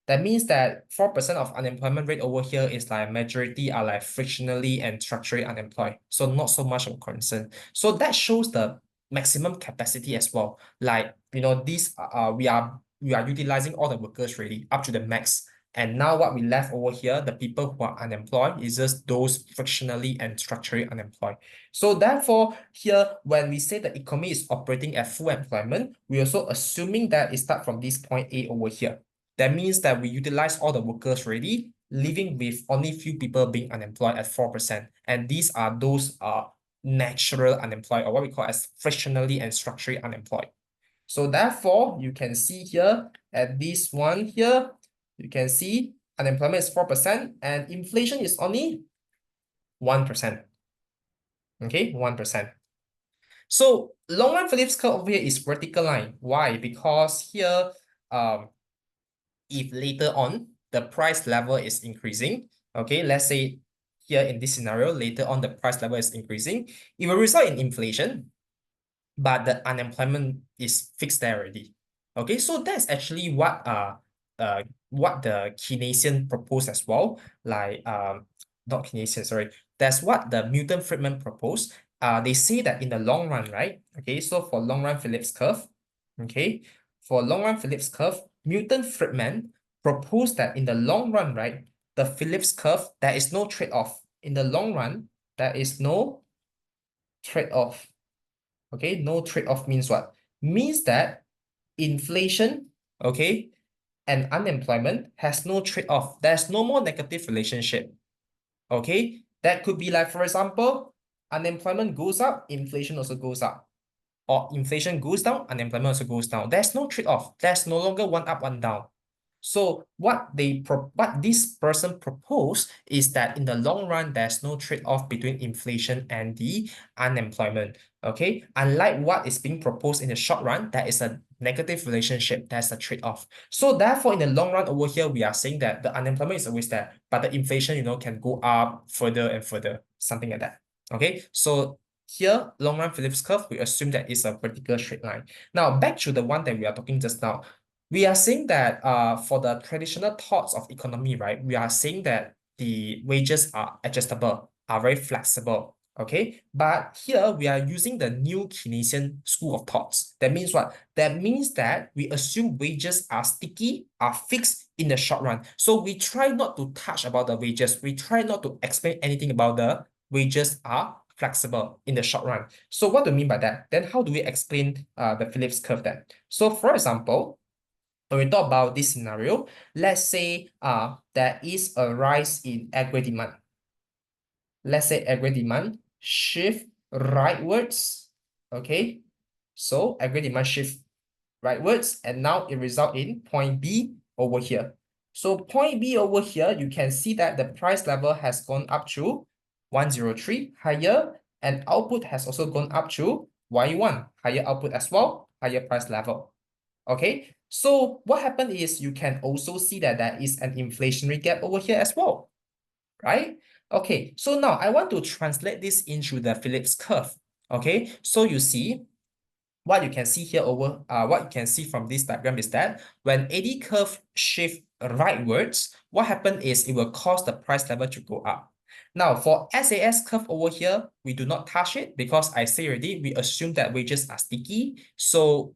That means that 4% of unemployment rate over here is like majority are like frictionally and structurally unemployed. So not so much of a concern. So that shows the maximum capacity as well. Like, this we are utilizing all the workers really up to the max. And now what we left over here, the people who are unemployed is just those frictionally and structurally unemployed. So therefore, here when we say the economy is operating at full employment, we're also assuming that it starts from this point A over here. That means that we utilize all the workers already, leaving with only few people being unemployed at 4%. And these are those natural unemployed, or what we call as frictionally and structurally unemployed. So therefore, you can see here at this one here, you can see unemployment is 4% and inflation is only 1%. Okay, 1%. So long run Phillips curve over here is vertical line. Why? Because here, if later on the price level is increasing, okay, let's say here in this scenario, later on the price level is increasing, it will result in inflation, but the unemployment is fixed there already. Okay, so that's actually what the Keynesian proposed as well. Like not Keynesian, sorry. That's what the Milton Friedman proposed. They say that in the long run, right? Okay, so for long run Phillips curve, okay, for long run Phillips curve, Milton Friedman proposed that in the long run, right, the Phillips curve, there is no trade-off. In the long run, there is no trade-off. Okay, no trade-off means what? Means that inflation, okay, and unemployment has no trade-off. There's no more negative relationship. Okay, that could be like, for example, unemployment goes up, inflation also goes up. Or inflation goes down, unemployment also goes down. There's no trade-off. There's no longer one up, one down. So what this person proposed is that in the long run, there's no trade-off between inflation and the unemployment. Okay, unlike what is being proposed in the short run, there is a negative relationship. There's a trade-off. So therefore, in the long run over here, we are saying that the unemployment is always there, but the inflation, can go up further and further, something like that. Okay, so here, long run Phillips curve, we assume that it's a vertical straight line. Now, back to the one that we are talking just now. We are saying that for the traditional thoughts of economy, right, we are saying that the wages are adjustable, are very flexible, okay? But here we are using the new Keynesian school of thoughts. That means what? That means that we assume wages are sticky, are fixed in the short run. So we try not to touch about the wages. We try not to explain anything about the wages are flexible in the short run. So what do you mean by that? Then how do we explain the Phillips curve then? So for example, when we talk about this scenario, let's say there is a rise in aggregate demand. Let's say aggregate demand shift rightwards. Okay, so aggregate demand shift rightwards, and now it result in point B over here. So point B over here, you can see that the price level has gone up to 103 higher, and output has also gone up to Y1 higher output as well, higher price level. Okay, so what happened is you can also see that there is an inflationary gap over here as well, right? Okay, so now I want to translate this into the Phillips curve. Okay, so you see, what you can see here what you can see from this diagram is that when AD curve shift rightwards, what happened is it will cause the price level to go up. Now for SAS curve over here, we do not touch it because I say already, we assume that wages are sticky. So,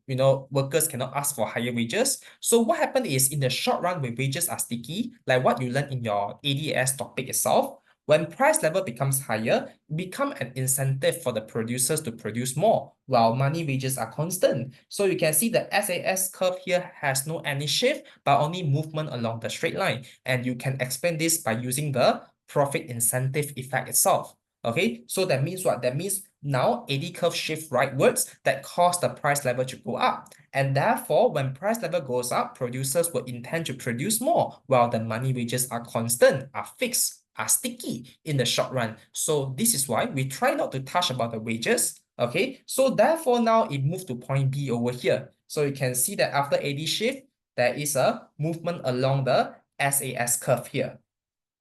workers cannot ask for higher wages. So what happened is in the short run, when wages are sticky, like what you learned in your ADS topic itself, when price level becomes higher, become an incentive for the producers to produce more, while money wages are constant. So you can see the SAS curve here has no any shift, but only movement along the straight line. And you can explain this by using the profit incentive effect itself. Okay, so that means what? That means now AD curve shift rightwards that cause the price level to go up. And therefore, when price level goes up, producers will intend to produce more, while the money wages are constant, are fixed, are sticky in the short run. So this is why we try not to touch about the wages. Okay, so therefore now it moved to point B over here. So you can see that after AD shift, there is a movement along the SAS curve here.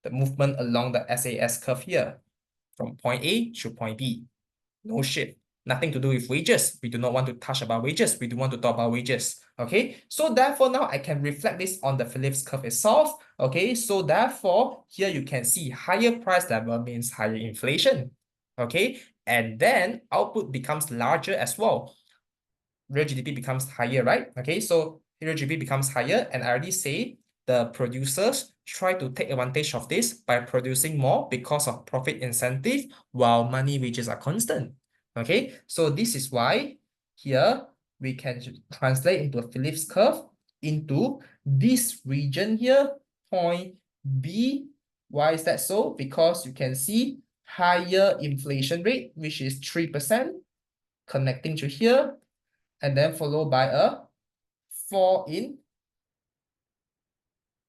The movement along the SAS curve here from point A to point B. No shift. Nothing to do with wages. We do not want to touch about wages. We do want to talk about wages. Okay, so therefore now I can reflect this on the Phillips curve itself. Okay, so therefore here you can see higher price level means higher inflation. Okay, and then output becomes larger as well. Real GDP becomes higher, right? Okay, so real GDP becomes higher, and I already say the producers try to take advantage of this by producing more because of profit incentive while money wages are constant. Okay, so this is why here we can translate into a Phillips curve into this region here, point B. Why is that so? Because you can see higher inflation rate, which is 3%, connecting to here, and then followed by a fall in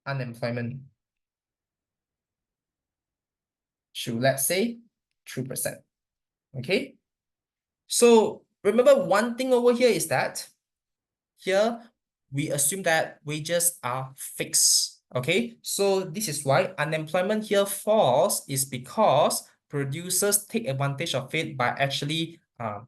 unemployment to, let's say, 2%. Okay, so remember one thing over here is that here we assume that wages are fixed. Okay, so this is why unemployment here falls is because producers take advantage of it by actually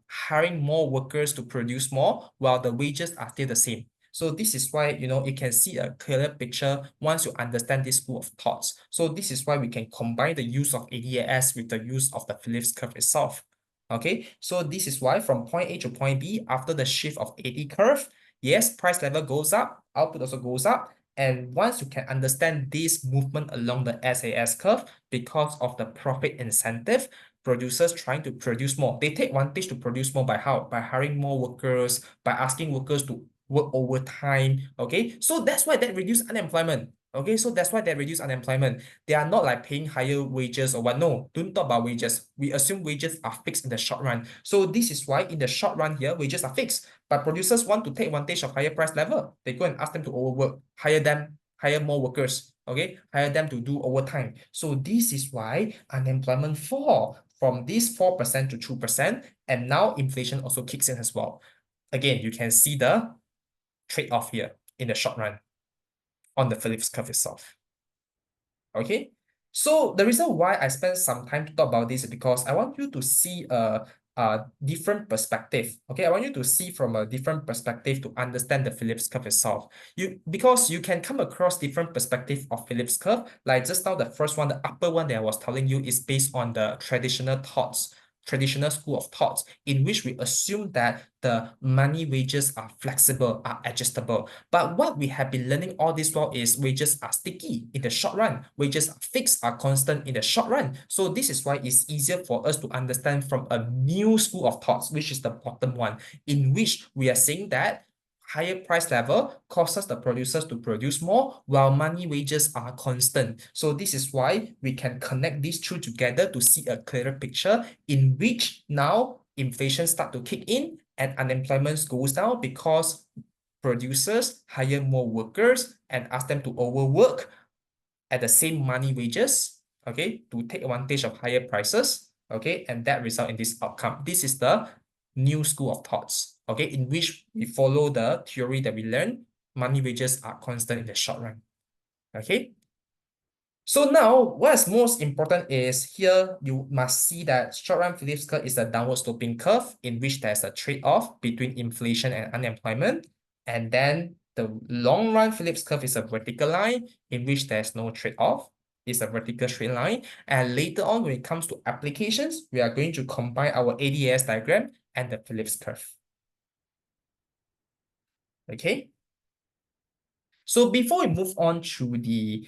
hiring more workers to produce more while the wages are still the same. So this is why, you can see a clearer picture once you understand this school of thoughts. So this is why we can combine the use of ADAS with the use of the Phillips curve itself. Okay, so this is why from point A to point B, after the shift of AD curve, yes, price level goes up, output also goes up. And once you can understand this movement along the SAS curve, because of the profit incentive, producers trying to produce more. They take advantage to produce more by how? By hiring more workers, by asking workers to work overtime. Okay, so that's why that reduce unemployment. Okay, so that's why they reduce unemployment. They are not like paying higher wages or what. No, don't talk about wages. We assume wages are fixed in the short run. So this is why in the short run here, wages are fixed. But producers want to take advantage of higher price level. They go and ask them to overwork, hire them, hire more workers. Okay, hire them to do overtime. So this is why unemployment fall from this 4% to 2%. And now inflation also kicks in as well. Again, you can see the trade-off here in the short run on the Phillips curve itself. Okay, so the reason why I spent some time to talk about this is because I want you to see a different perspective. Okay, I want you to see from a different perspective to understand the Phillips curve itself. Because you can come across different perspective of Phillips curve. Like just now, the first one, the upper one that I was telling you is based on the traditional school of thoughts in which we assume that the money wages are flexible, are adjustable. But what we have been learning all this while is wages are sticky in the short run. Wages are fixed, are constant in the short run. So this is why it's easier for us to understand from a new school of thoughts, which is the bottom one, in which we are saying that higher price level causes the producers to produce more while money wages are constant. So this is why we can connect these two together to see a clearer picture in which now inflation start to kick in and unemployment goes down because producers hire more workers and ask them to overwork at the same money wages, okay, to take advantage of higher prices, okay, and that result in this outcome. This is the new school of thoughts, okay, in which we follow the theory that we learned, money wages are constant in the short run, okay. So now, what's most important is here, you must see that short-run Phillips curve is a downward sloping curve in which there's a trade-off between inflation and unemployment. And then the long-run Phillips curve is a vertical line in which there's no trade-off. It's a vertical straight line. And later on, when it comes to applications, we are going to combine our ADAS diagram and the Phillips curve. Okay. So before we move on to the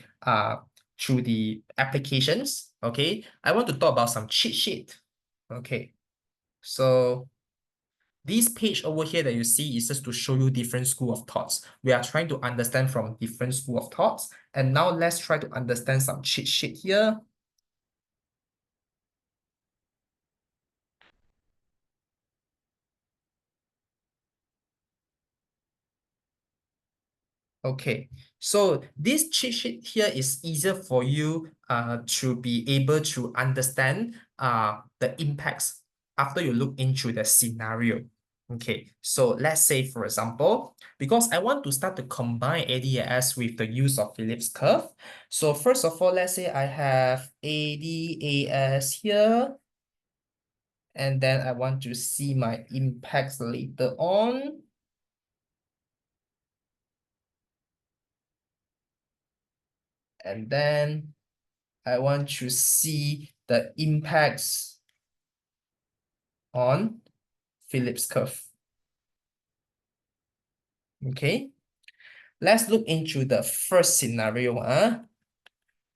applications, okay, I want to talk about some cheat sheet. Okay, so this page over here that you see is just to show you different school of thoughts. We are trying to understand from different school of thoughts. And now let's try to understand some cheat sheet here. Okay, so this cheat sheet here is easier for you to be able to understand the impacts after you look into the scenario. Okay, so let's say, for example, because I want to start to combine ADAS with the use of Phillips curve. So first of all, let's say I have ADAS here, and then I want to see my impacts later on. And then I want to see the impacts on Phillips curve. Okay, let's look into the first scenario.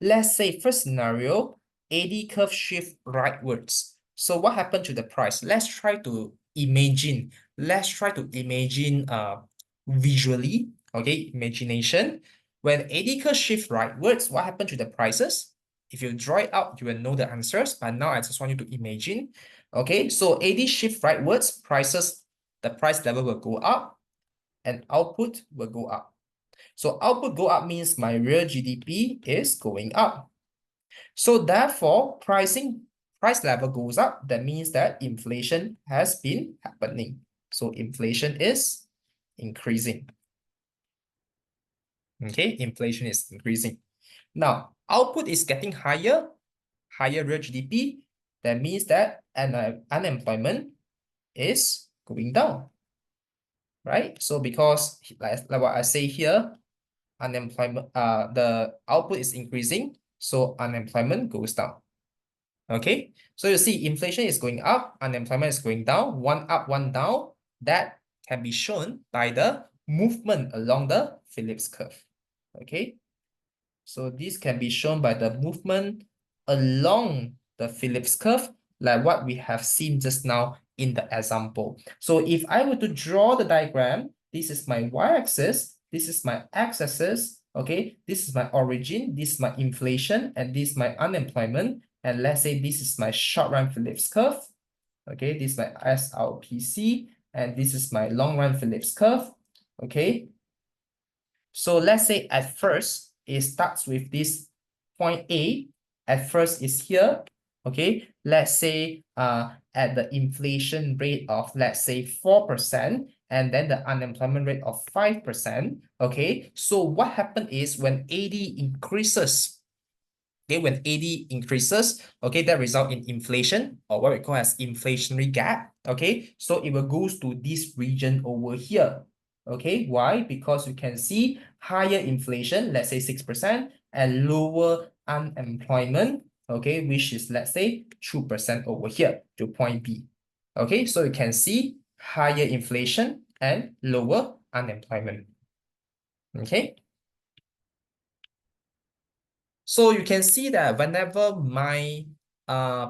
Let's say first scenario, AD curve shift rightwards. So what happened to the price? Let's try to imagine. Let's try to imagine visually, okay, imagination. When AD curve shift rightwards, what happened to the prices? If you draw it out, you will know the answers, but now I just want you to imagine. Okay, so AD shift rightwards, prices, the price level will go up and output will go up. So output go up means my real GDP is going up. So therefore, price level goes up. That means that inflation has been happening. So inflation is increasing. Okay, inflation is increasing. Now, output is getting higher, higher real GDP. That means that unemployment is going down, right? So because like what I say here, unemployment, the output is increasing, so unemployment goes down. Okay, so you see inflation is going up, unemployment is going down, one up, one down. That can be shown by the movement along the Phillips curve. Okay, so this can be shown by the movement along the Phillips curve, like what we have seen just now in the example. So if I were to draw the diagram, this is my y-axis, this is my x-axis, okay, this is my origin, this is my inflation, and this is my unemployment. And let's say this is my short run Phillips curve. Okay, this is my SRPC, and this is my long run Phillips curve. Okay, so let's say at first it starts with this point A. At first is here. Okay, let's say at the inflation rate of, let's say, 4%, and then the unemployment rate of 5%. Okay, so what happened is when AD increases, okay, when AD increases, okay, that result in inflation, or what we call as inflationary gap. Okay, so it will goes to this region over here. Okay, why? Because you can see higher inflation, let's say 6%, and lower unemployment, okay, which is, let's say, 2% over here to point B. Okay, so you can see higher inflation and lower unemployment. Okay. So you can see that whenever my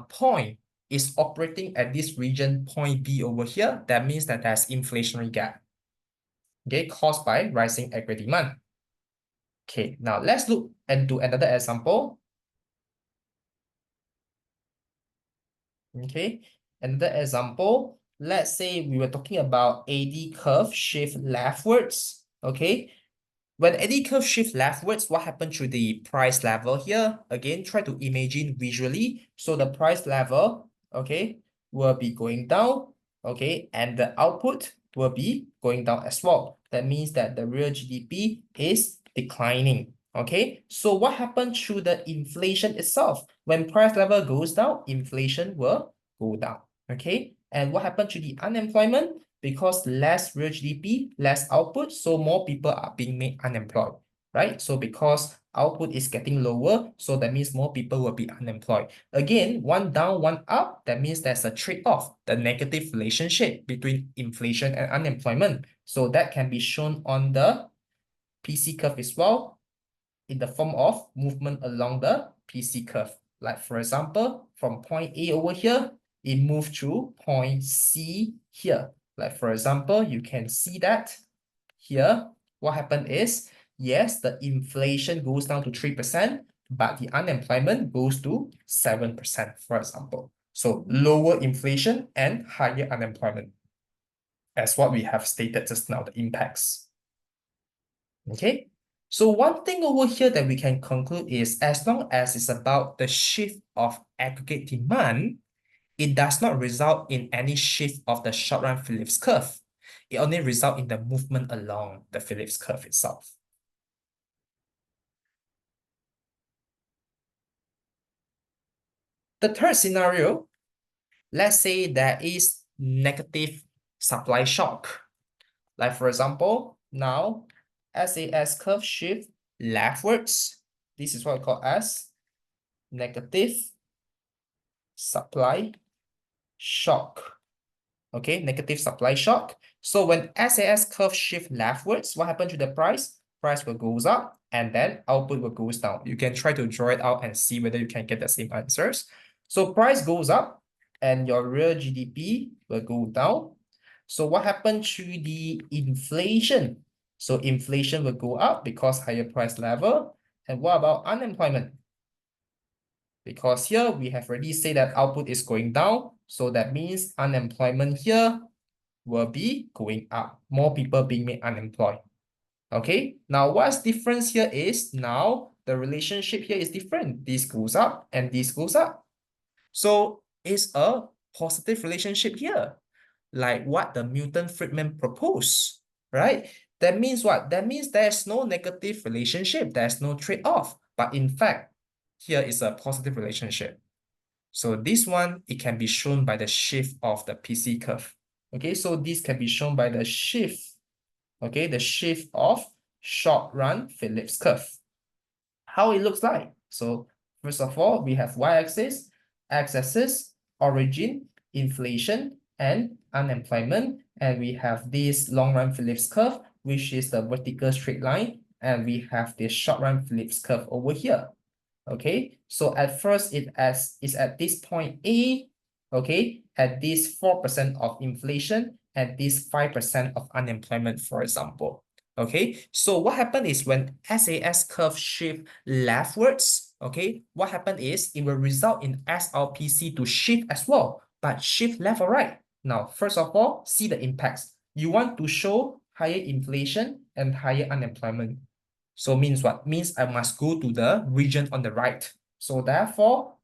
point is operating at this region, point B over here, that means that there's inflationary gap, okay, caused by rising aggregate demand. Okay, now let's look into another example. Okay, another example, let's say we were talking about AD curve shift leftwards. Okay, when AD curve shift leftwards, what happened to the price level here? Again, try to imagine visually. So the price level, okay, will be going down, okay, and the output will be going down as well. That means that the real GDP is declining. Okay, so what happened to the inflation itself? When price level goes down, inflation will go down. Okay, and what happened to the unemployment? Because less real GDP, less output, so more people are being made unemployed, right? So because output is getting lower, so that means more people will be unemployed. Again, one down, one up, that means there's a trade-off, the negative relationship between inflation and unemployment. So that can be shown on the PC curve as well, in the form of movement along the PC curve. Like for example, from point A over here, it moved to point C here. Like for example, you can see that here, what happened is, yes, the inflation goes down to 3%, but the unemployment goes to 7%, for example. So lower inflation and higher unemployment, as what we have stated just now, the impacts. Okay. So one thing over here that we can conclude is as long as it's about the shift of aggregate demand, it does not result in any shift of the short run Phillips curve. It only results in the movement along the Phillips curve itself. The third scenario, let's say there is negative supply shock. Like for example, now SAS curve shift leftwards. This is what we call as negative supply shock. Okay, negative supply shock. So when SAS curve shift leftwards, what happens to the price? Price will goes up and then output will goes down. You can try to draw it out and see whether you can get the same answers. So price goes up and your real GDP will go down. So what happened to the inflation? So inflation will go up because higher price level. And what about unemployment? Because here we have already said that output is going down. So that means unemployment here will be going up. More people being made unemployed. Okay, now what's difference here is now the relationship here is different. This goes up and this goes up. So it's a positive relationship here, like what the Milton-Friedman proposed, right? That means what? That means there's no negative relationship, there's no trade-off. But in fact, here is a positive relationship. So this one, it can be shown by the shift of the PC curve. Okay, so this can be shown by the shift, okay, the shift of short run Phillips curve. How it looks like. So first of all, we have y-axis, x-axis, origin, inflation, and unemployment. And we have this long run Phillips curve, which is the vertical straight line. And we have this short run Phillips curve over here. Okay, so at first it is at this point A, okay, at this 4% of inflation and this 5% of unemployment, for example. Okay, so what happened is when SAS curve shift leftwards, okay, what happened is it will result in SRPC to shift as well, but shift left or right. Now, first of all, see the impacts. You want to show higher inflation and higher unemployment. So means what? Means I must go to the region on the right. So therefore,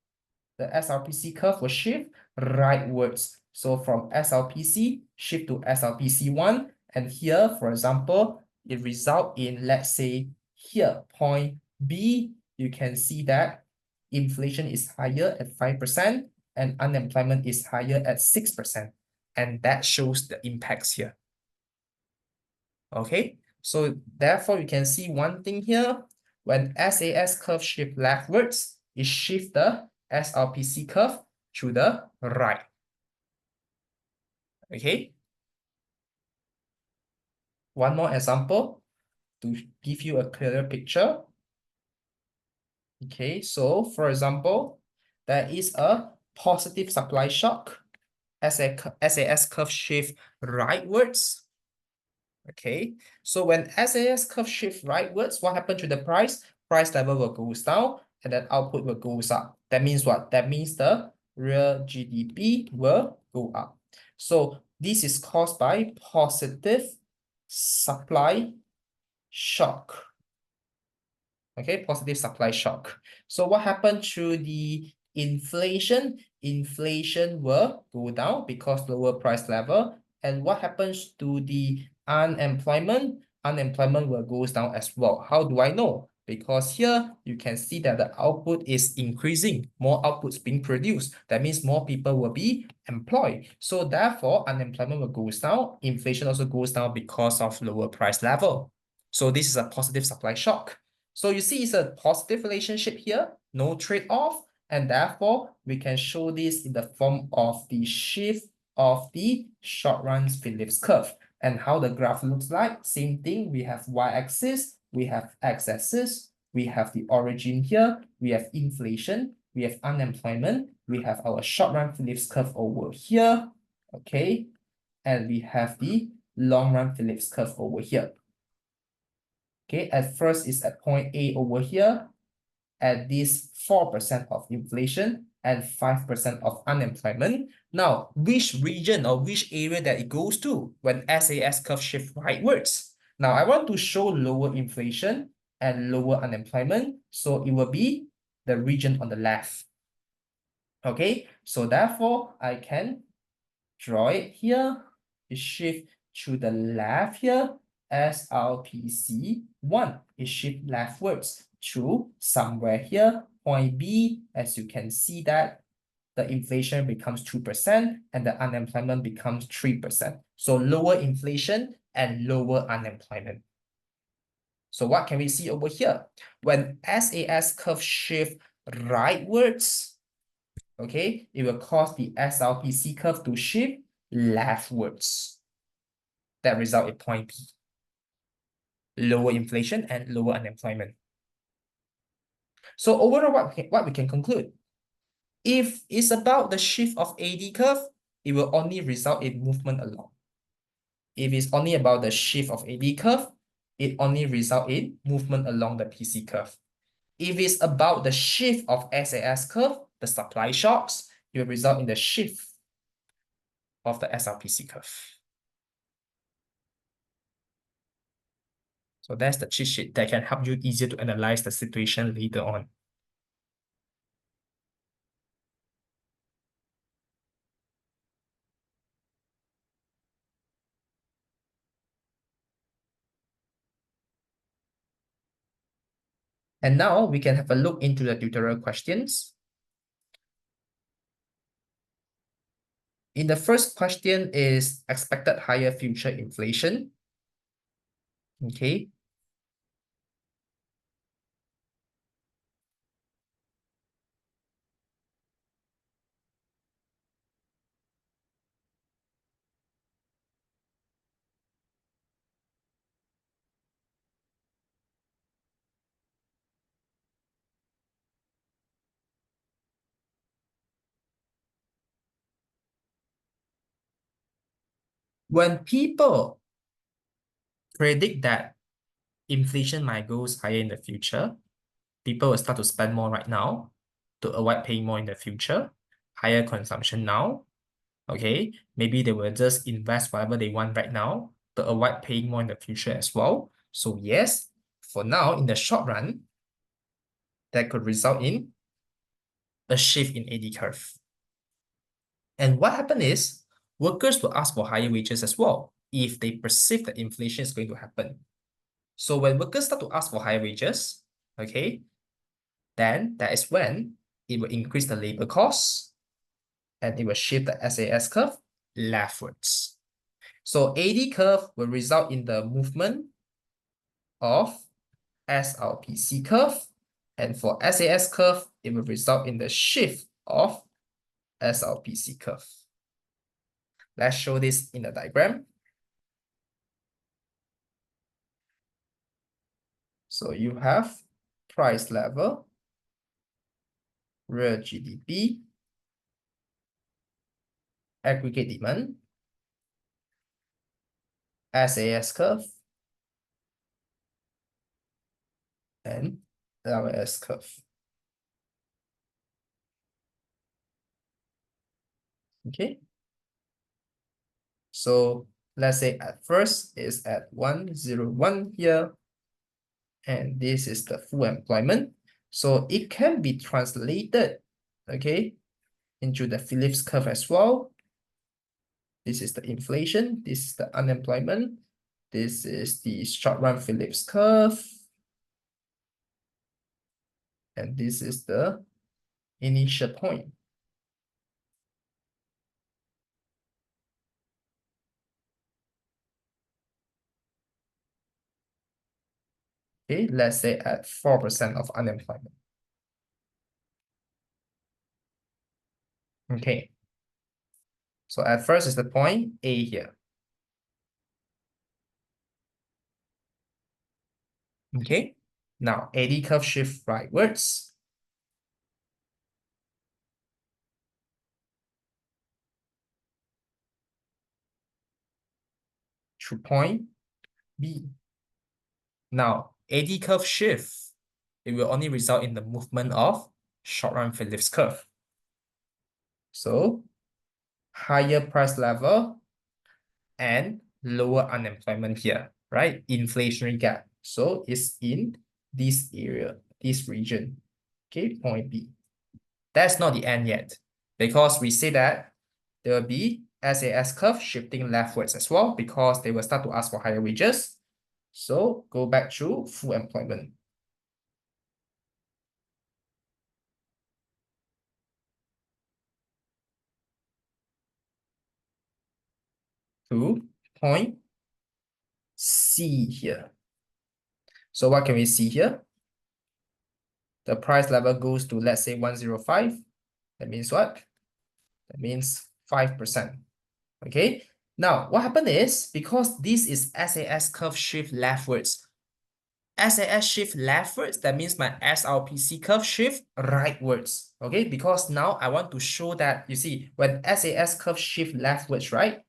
the SRPC curve will shift rightwards. So from SRPC, shift to SRPC1. And here, for example, it result in, let's say, here, point B, you can see that inflation is higher at 5% and unemployment is higher at 6%. And that shows the impacts here. Okay, so therefore you can see one thing here. When SAS curve shift leftwards, it shift the SRPC curve to the right. Okay. One more example to give you a clearer picture. Okay, so for example, there is a positive supply shock. SAS curve shift rightwards. Okay, so when SAS curve shift rightwards, what happened to the price? Price level will goes down and then output will goes up. That means what? That means the real GDP will go up. So this is caused by positive supply shock. Okay, positive supply shock. So what happened to the inflation? Inflation will go down because lower price level. And what happens to the unemployment? Unemployment will goes down as well. How do I know? Because here you can see that the output is increasing, more outputs being produced. That means more people will be employed. So therefore, unemployment will goes down. Inflation also goes down because of lower price level. So this is a positive supply shock. So you see it's a positive relationship here, no trade-off, and therefore we can show this in the form of the shift of the short run Phillips curve. And how the graph looks like, same thing, we have y-axis, we have x-axis, we have the origin here, we have inflation, we have unemployment, we have our short run Phillips curve over here, okay, and we have the long run Phillips curve over here. Okay, at first it's at point A over here, at this 4% of inflation and 5% of unemployment. Now, which region or which area that it goes to when SAS curve shift rightwards? Now I want to show lower inflation and lower unemployment. So it will be the region on the left. Okay, so therefore I can draw it here. It shift to the left here. SRPC 1 is shift leftwards to somewhere here. Point B, as you can see that the inflation becomes 2% and the unemployment becomes 3%. So lower inflation and lower unemployment. So what can we see over here? When SAS curve shift rightwards, okay, it will cause the SRPC curve to shift leftwards. That result in point B. Lower inflation and lower unemployment. So overall, what we can conclude? If it's about the shift of AD curve, it will only result in movement along. If it's only about the shift of AD curve, it only result in movement along the PC curve. If it's about the shift of SAS curve, the supply shocks, it will result in the shift of the SRPC curve. So that's the cheat sheet that can help you easier to analyze the situation later on. And now we can have a look into the tutorial questions. In the first question is expected higher future inflation. Okay. When people predict that inflation might go higher in the future, people will start to spend more right now to avoid paying more in the future, higher consumption now. Okay, maybe they will just invest whatever they want right now to avoid paying more in the future as well. So yes, for now, in the short run, that could result in a shift in AD curve. And what happened is, workers will ask for higher wages as well if they perceive that inflation is going to happen. So when workers start to ask for higher wages, okay, then that is when it will increase the labor costs and it will shift the SAS curve leftwards. So AD curve will result in the movement of SRPC curve, and for SAS curve, it will result in the shift of SRPC curve. Let's show this in a diagram. So you have price level, real GDP, aggregate demand, SAS curve, and LS curve. Okay. So let's say at first is at 101 here, and this is the full employment. So it can be translated, okay, into the Phillips curve as well. This is the inflation, this is the unemployment, this is the short run Phillips curve, and this is the initial point. Okay, let's say at 4% of unemployment. Okay. So at first is the point A here. Okay. Now AD curve shift rightwards. To point B. Now AD curve shift, it will only result in the movement of short run Phillips curve. So higher price level and lower unemployment here. right? Inflationary gap. So it's in this area, this region. Okay, point B. That's not the end yet, because we say that there will be SAS curve shifting leftwards as well, because they will start to ask for higher wages. So go back to full employment. To point C here. So what can we see here? The price level goes to, let's say, 105. That means what? That means 5%. Okay. Now, what happened is, because this is SAS curve shift leftwards, SAS shift leftwards, that means my SRPC curve shift rightwards. Okay, because now I want to show that, you see, when SAS curve shift leftwards, right?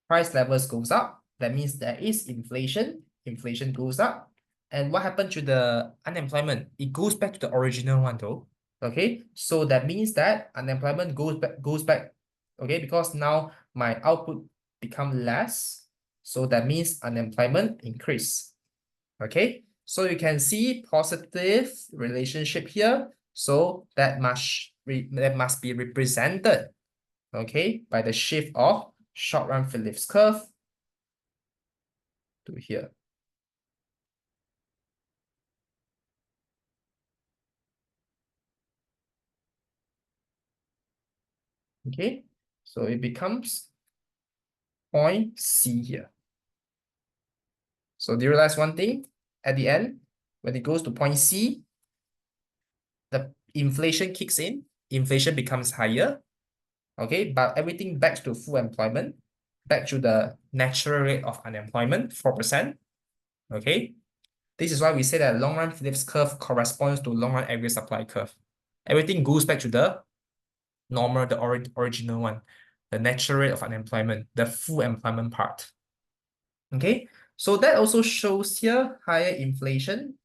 Price levels goes up. That means there is inflation. Inflation goes up. And what happened to the unemployment? It goes back to the original one though. Okay, so that means that unemployment goes back. Okay, because now my output become less. So that means unemployment increase. Okay, so you can see positive relationship here. So that must be represented, okay, by the shift of short run Phillips curve to here. Okay, so it becomes point C here. So do you realize one thing? At the end, when it goes to point C, the inflation kicks in, inflation becomes higher, okay, but everything back to full employment, back to the natural rate of unemployment, 4%, okay? This is why we say that long run Phillips curve corresponds to long run aggregate supply curve. Everything goes back to the normal, the original one, the natural rate of unemployment, the full employment part. Okay, so that also shows here higher inflation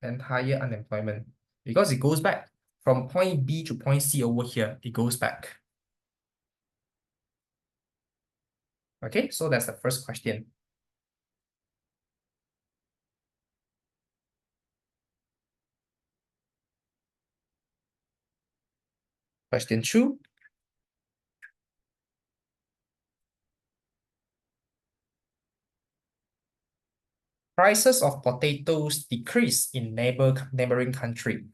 and higher unemployment, because it goes back from point B to point C over here, it goes back. Okay, so that's the first question. Question 2. Prices of potatoes decrease in neighboring country.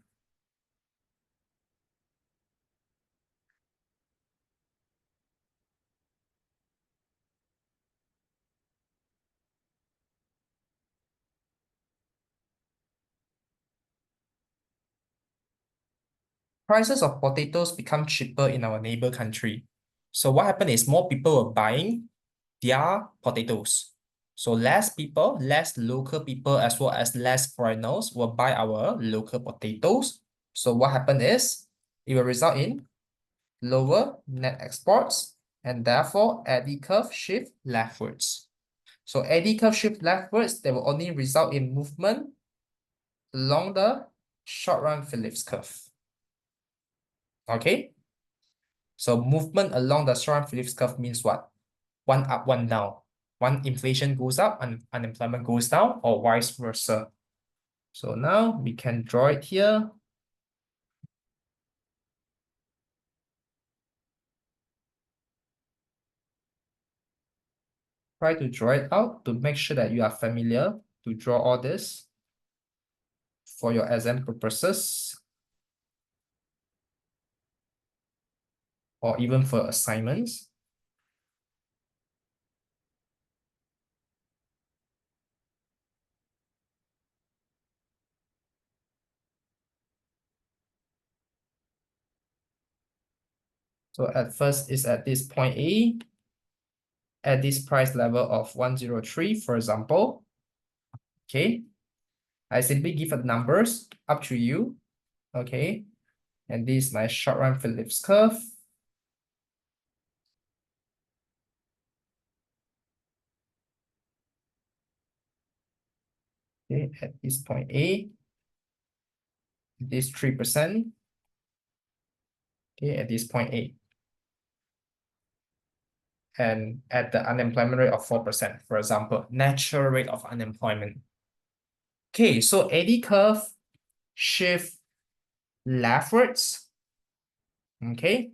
Prices of potatoes become cheaper in our neighbor country. So what happened is more people were buying their potatoes. So less people, less local people, as well as less foreigners will buy our local potatoes. So what happened is it will result in lower net exports, and therefore eddy curve shift leftwards. So eddy curve shift leftwards, they will only result in movement along the short run Phillips curve. Okay, so movement along the short run Phillips curve means what? One up, one down. One inflation goes up and unemployment goes down, or vice versa. So now we can draw it here. Try to draw it out to make sure that you are familiar to draw all this for your exam purposes, or even for assignments. So at first it's at this point A, at this price level of 103, for example. Okay, I simply give the numbers up to you. Okay, and this is my short run Phillips curve. Okay, at this point A, this 3%. Okay, at this point A. and at the unemployment rate of 4%, for example, natural rate of unemployment. Okay, so AD curve shift leftwards. Okay,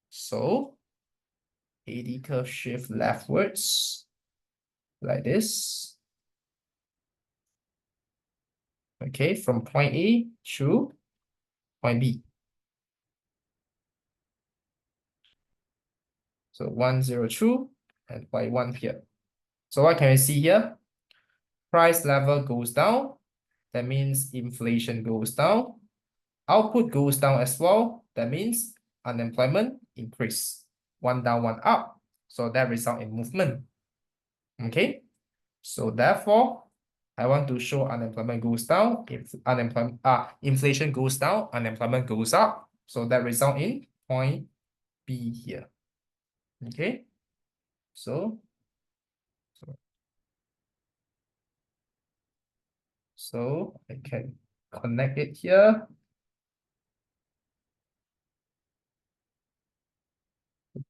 so AD curve shift leftwards like this. Okay, from point A to point B. So 102 and point 1 here. So what can we see here? Price level goes down. That means inflation goes down. Output goes down as well. That means unemployment increase. One down, one up. So that result in movement. Okay. So therefore, I want to show unemployment goes down. If inflation goes down, unemployment goes up. So that result in point B here. Okay. So I can connect it here.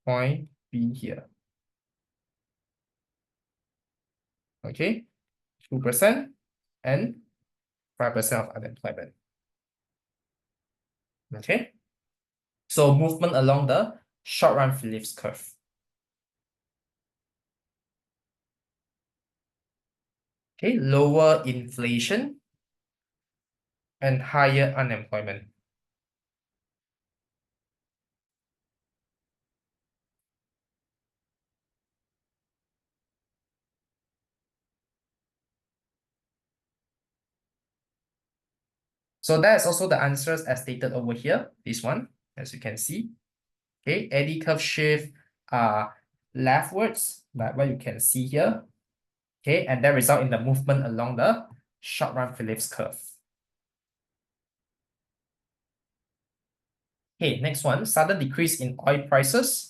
Point B here. Okay, 2% and 5% of unemployment. Okay, so movement along the short run Phillips curve. Okay, lower inflation and higher unemployment. So that's also the answers as stated over here, this one, as you can see. Okay, eddy curve shift leftwards, like what you can see here. Okay, and that result in the movement along the short run Phillips curve. Okay, next one, sudden decrease in oil prices.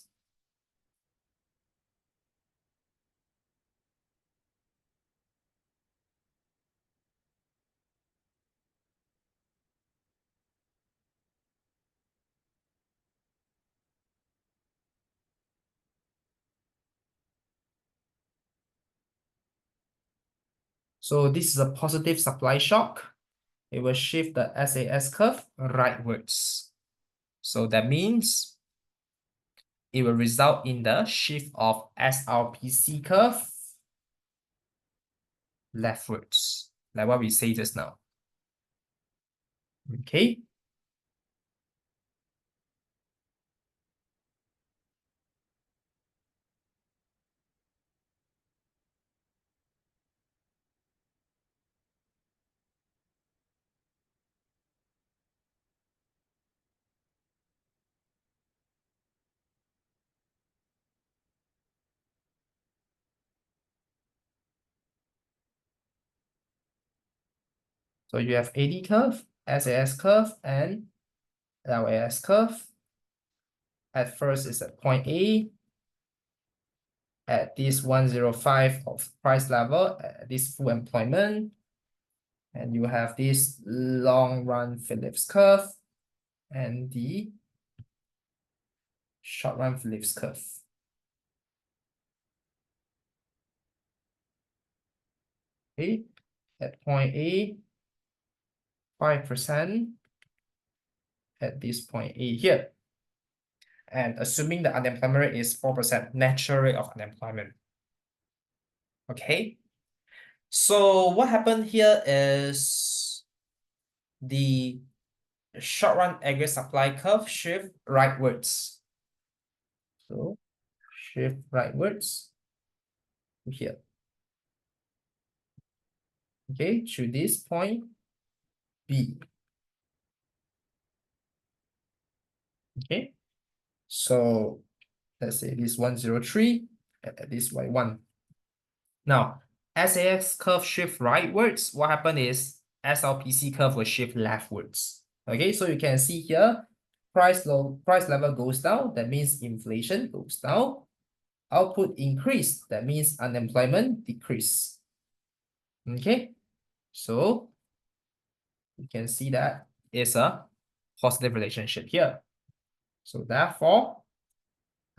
So this is a positive supply shock. It will shift the SAS curve rightwards. So that means it will result in the shift of SRPC curve leftwards, like what we say just now. Okay. So you have AD curve, SAS curve, and LAS curve. At first, it's at point A. At this 105 of price level, at this full employment. And you have this long run Phillips curve and the short run Phillips curve. Okay, at point A, 5% at this point A here. And assuming the unemployment rate is 4%, natural rate of unemployment. Okay, so what happened here is the short run aggregate supply curve shift rightwards. So shift rightwards here. Okay, to this point B. Okay, so let's say this 103 at this y1. Now, SAS curve shift rightwards. What happened is SLPC curve will shift leftwards. Okay, so you can see here, price level goes down. That means inflation goes down. Output increase. That means unemployment decrease. Okay, so you can see that it's a positive relationship here. So therefore,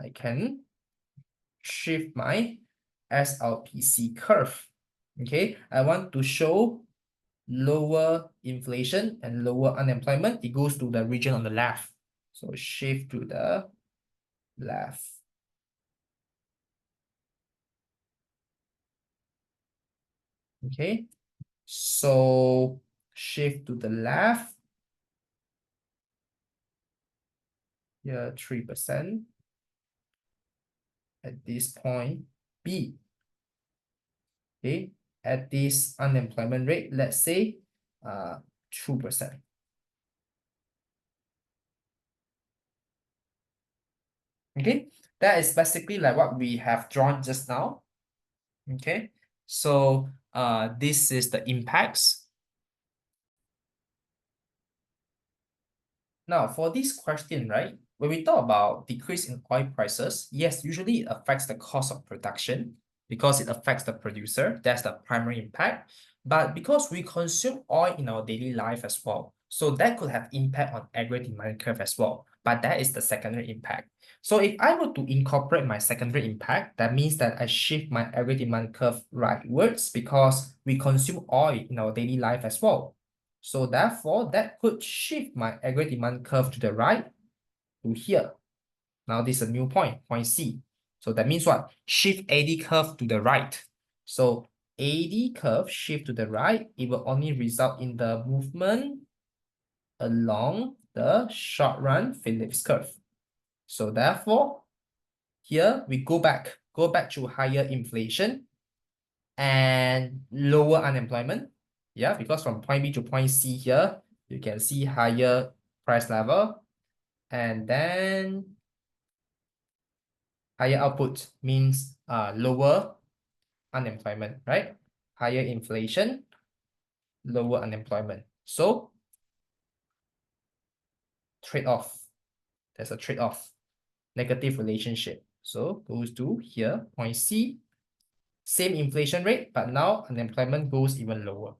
I can shift my SLPC curve. Okay, I want to show lower inflation and lower unemployment. It goes to the region on the left. So shift to the left. Okay, so shift to the left. Here, 3%. At this point, B. Okay, at this unemployment rate, let's say 2%. Okay, that is basically like what we have drawn just now. Okay, so this is the impacts. Now for this question, right, when we talk about decrease in oil prices, yes, usually it affects the cost of production because it affects the producer. That's the primary impact. But because we consume oil in our daily life as well, so that could have impact on aggregate demand curve as well. But that is the secondary impact. So if I were to incorporate my secondary impact, that means that I shift my aggregate demand curve rightwards because we consume oil in our daily life as well. So therefore, that could shift my aggregate demand curve to the right to here. Now this is a new point, point C. So that means what? Shift AD curve to the right. So AD curve shift to the right, it will only result in the movement along the short run Phillips curve. So therefore, here we go back to higher inflation and lower unemployment. Yeah, because from point B to point C here, you can see higher price level and then higher output means lower unemployment, right? Higher inflation, lower unemployment. So trade-off. There's a trade-off, negative relationship. So goes to here, point C, same inflation rate, but now unemployment goes even lower.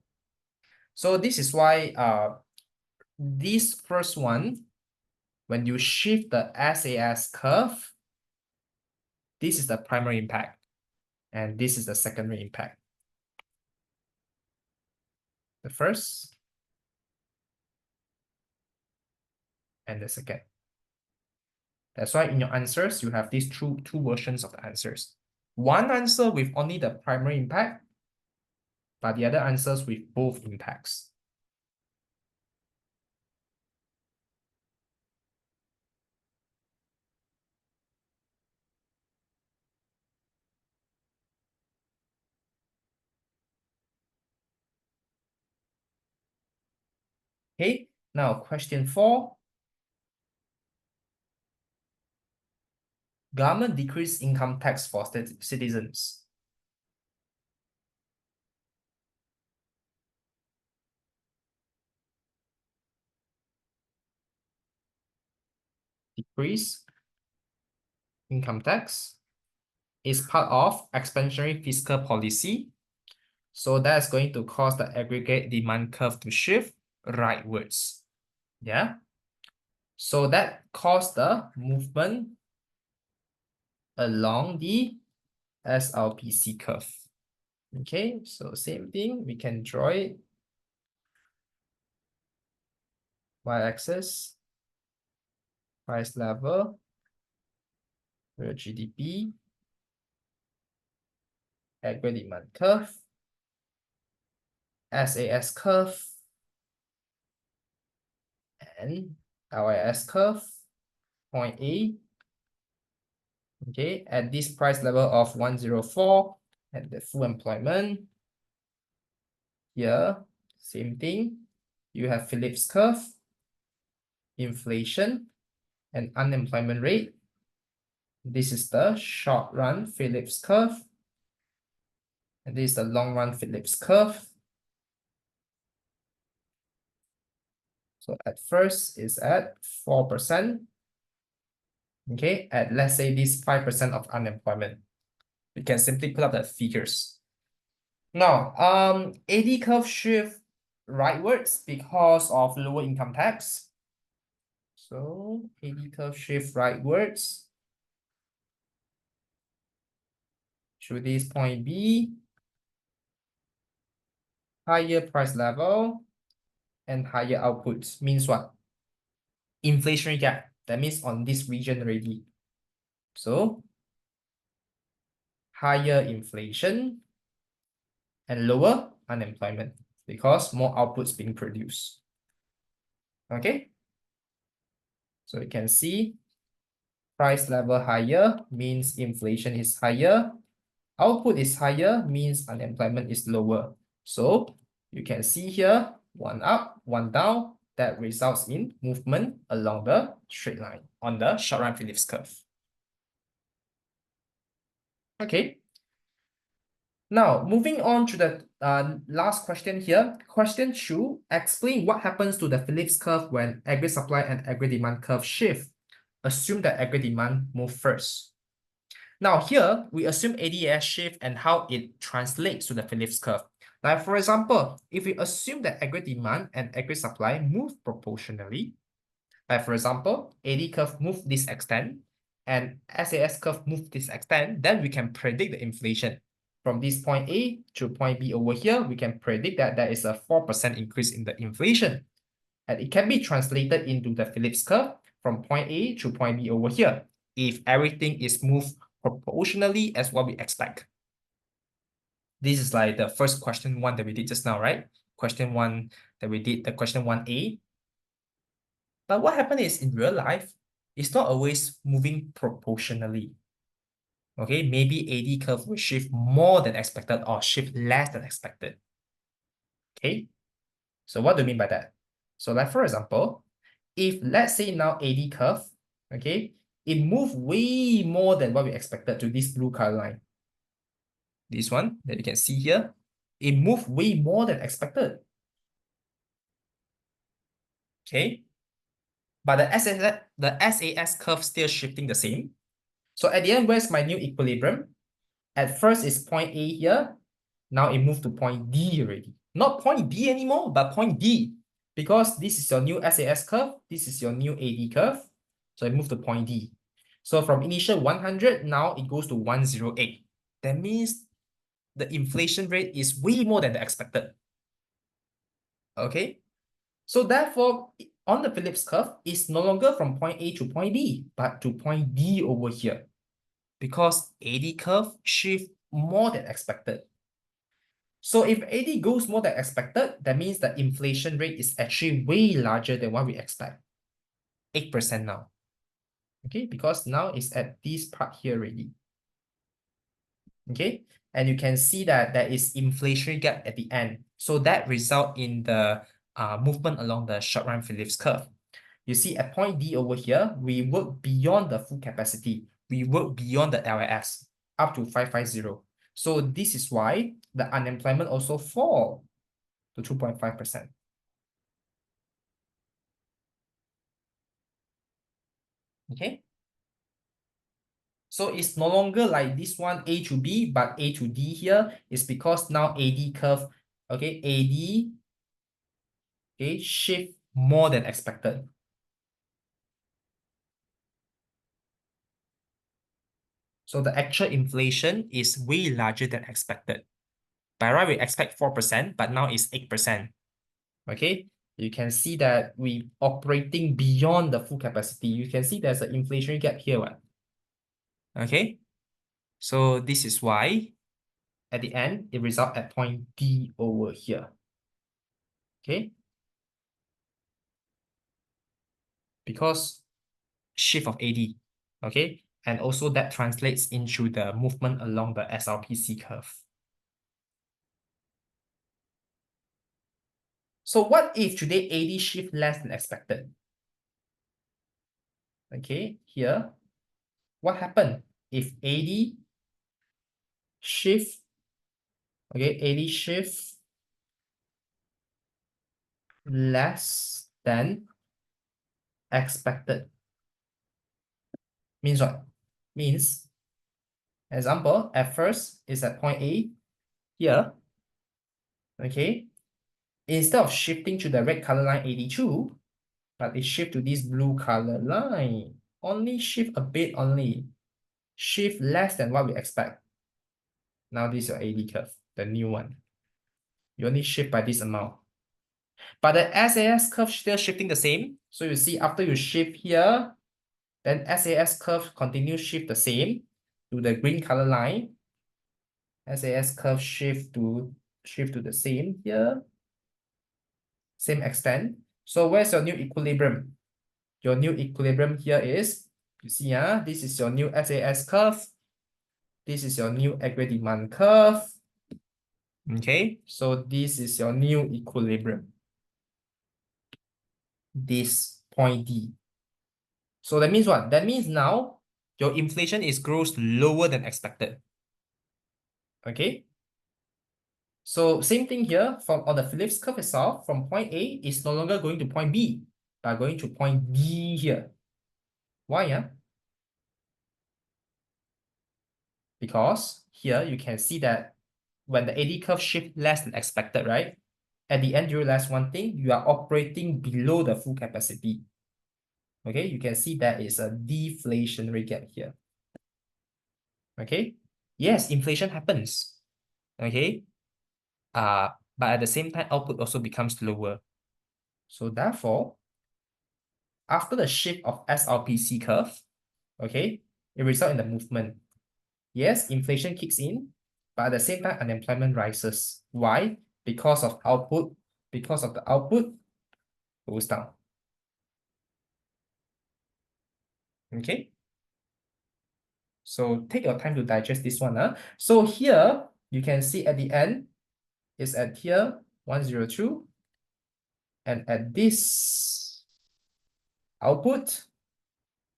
So this is why this first one, when you shift the SAS curve, this is the primary impact, and this is the secondary impact. The first and the second. That's why in your answers, you have these two versions of the answers. One answer with only the primary impact, but the other answers with both impacts. Okay, now question 4. Government decrease income tax for citizens. Decrease income tax is part of expansionary fiscal policy. So that's going to cause the aggregate demand curve to shift rightwards. Yeah. So that caused the movement along the SLPC curve. Okay, so same thing, we can draw it. Y-axis, price level, real GDP, aggregate demand curve, SAS curve, and LIS curve, point A. Okay, at this price level of 104, and the full employment. Here, same thing. You have Phillips curve, inflation, and unemployment rate. This is the short run Phillips curve. And this is the long run Phillips curve. So at first is at 4%. Okay, at let's say this 5% of unemployment. We can simply put up the figures. Now, AD curve shift rightwards because of lower income tax. So AD curve shift rightwards to this point B, higher price level and higher outputs means what? Inflationary gap. That means on this region already. So higher inflation and lower unemployment because more outputs being produced. Okay. So you can see price level higher means inflation is higher. Output is higher means unemployment is lower. So you can see here, one up, one down, that results in movement along the straight line on the short run Phillips curve. Okay. Now, moving on to the last question here. Question 2, explain what happens to the Phillips curve when aggregate supply and aggregate demand curve shift. Assume that aggregate demand move first. Now here, we assume ADS shift and how it translates to the Phillips curve. Like for example, if we assume that aggregate demand and aggregate supply move proportionally, like for example, AD curve move this extent and SAS curve move this extent, then we can predict the inflation. From this point A to point B over here, we can predict that there is a 4% increase in the inflation. And it can be translated into the Phillips curve from point A to point B over here, if everything is moved proportionally as what we expect. This is like the first question 1 that we did just now, right? Question 1 that we did, the question 1A. But what happened is in real life, it's not always moving proportionally. Okay, maybe AD curve will shift more than expected or shift less than expected. Okay, so what do you mean by that? So like for example, if let's say now AD curve, okay, it moved way more than what we expected to this blue color line. This one that you can see here, it moved way more than expected. Okay, but the SAS curve still shifting the same. So at the end, where's my new equilibrium? At first it's point A here. Now it moved to point D already. Not point B anymore, but point D. Because this is your new SAS curve. This is your new AD curve. So it moved to point D. So from initial 100, now it goes to 108. That means the inflation rate is way more than the expected. Okay. So therefore, on the Phillips curve, it's no longer from point A to point B, but to point D over here. Because AD curve shift more than expected. So if AD goes more than expected, that means the inflation rate is actually way larger than what we expect. 8% now. Okay, because now it's at this part here already. Okay, and you can see that there is inflationary gap at the end. So that result in the movement along the short run Phillips curve. You see at point D over here, we work beyond the full capacity. We work beyond the LLS up to 550. So this is why the unemployment also fall to 2.5%. Okay. So it's no longer like this one A to B, but A to D here is because now AD curve, okay, AD, okay, shift more than expected. So the actual inflation is way larger than expected. By right, we expect 4%, but now it's 8%. Okay, you can see that we operating beyond the full capacity. You can see there's an inflationary gap here. Right? Okay, so this is why at the end, it results at point D over here. Okay, because shift of AD. Okay, and also that translates into the movement along the SRPC curve. So what if today AD shift less than expected? Okay, here, what happened if AD shift, okay, AD shift less than expected? Means what? Means, example, at first it's at point A here, okay, instead of shifting to the red color line 82, but it shift to this blue color line. Only shift a bit only. Shift less than what we expect. Now this is your AD curve, the new one. You only shift by this amount. But the SAS curve still shifting the same. So you see after you shift here, then SAS curve continue shift the same to the green color line. SAS curve shift to the same here, same extent. So where's your new equilibrium? Your new equilibrium here is, you see, this is your new SAS curve. This is your new aggregate demand curve. Okay, so this is your new equilibrium. This point D. So that means what? That means now your inflation is grows lower than expected. Okay. So same thing here from on the Phillips curve itself, from point A is no longer going to point B, but going to point D here. Why? Because here you can see that when the AD curve shift less than expected, right? At the end, you realize one thing, you are operating below the full capacity. Okay, you can see that is a deflationary gap here. Okay, yes, inflation happens. Okay, but at the same time, output also becomes lower. So therefore, after the shift of SRPC curve, okay, it results in the movement. Yes, inflation kicks in, but at the same time, unemployment rises. Why? Because of output, because of the output goes down. Okay. So take your time to digest this one. So here, you can see at the end, is at here, 102. And at this output,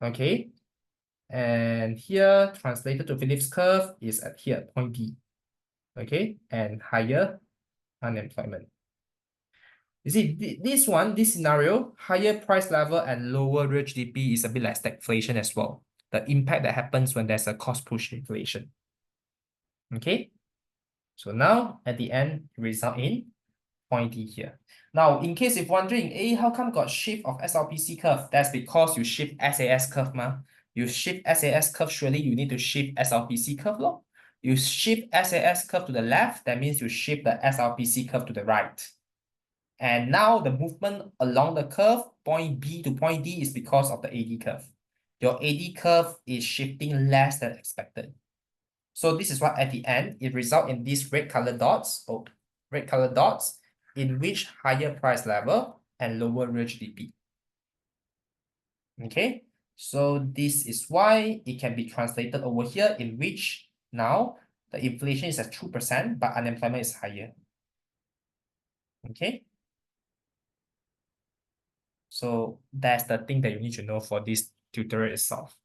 okay, and here, translated to Phillips curve, is at here, point B. Okay, and higher unemployment. You see, this scenario, higher price level and lower real GDP is a bit like stagflation as well. The impact that happens when there's a cost push inflation. Okay, so now at the end, result in point D here. Now, in case if wondering, how come got shift of SRPC curve? That's because you shift SAS curve, ma. You shift SAS curve, surely you need to shift SRPC curve, lor. You shift SAS curve to the left, that means you shift the SRPC curve to the right. And now the movement along the curve, point B to point D, is because of the AD curve. Your AD curve is shifting less than expected. So this is what at the end, it results in these red color dots, in which higher price level and lower real GDP. Okay, so this is why it can be translated over here, in which now the inflation is at 2%, but unemployment is higher. Okay. So that's the thing that you need to know for this tutorial itself.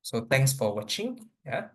So thanks for watching. Yeah.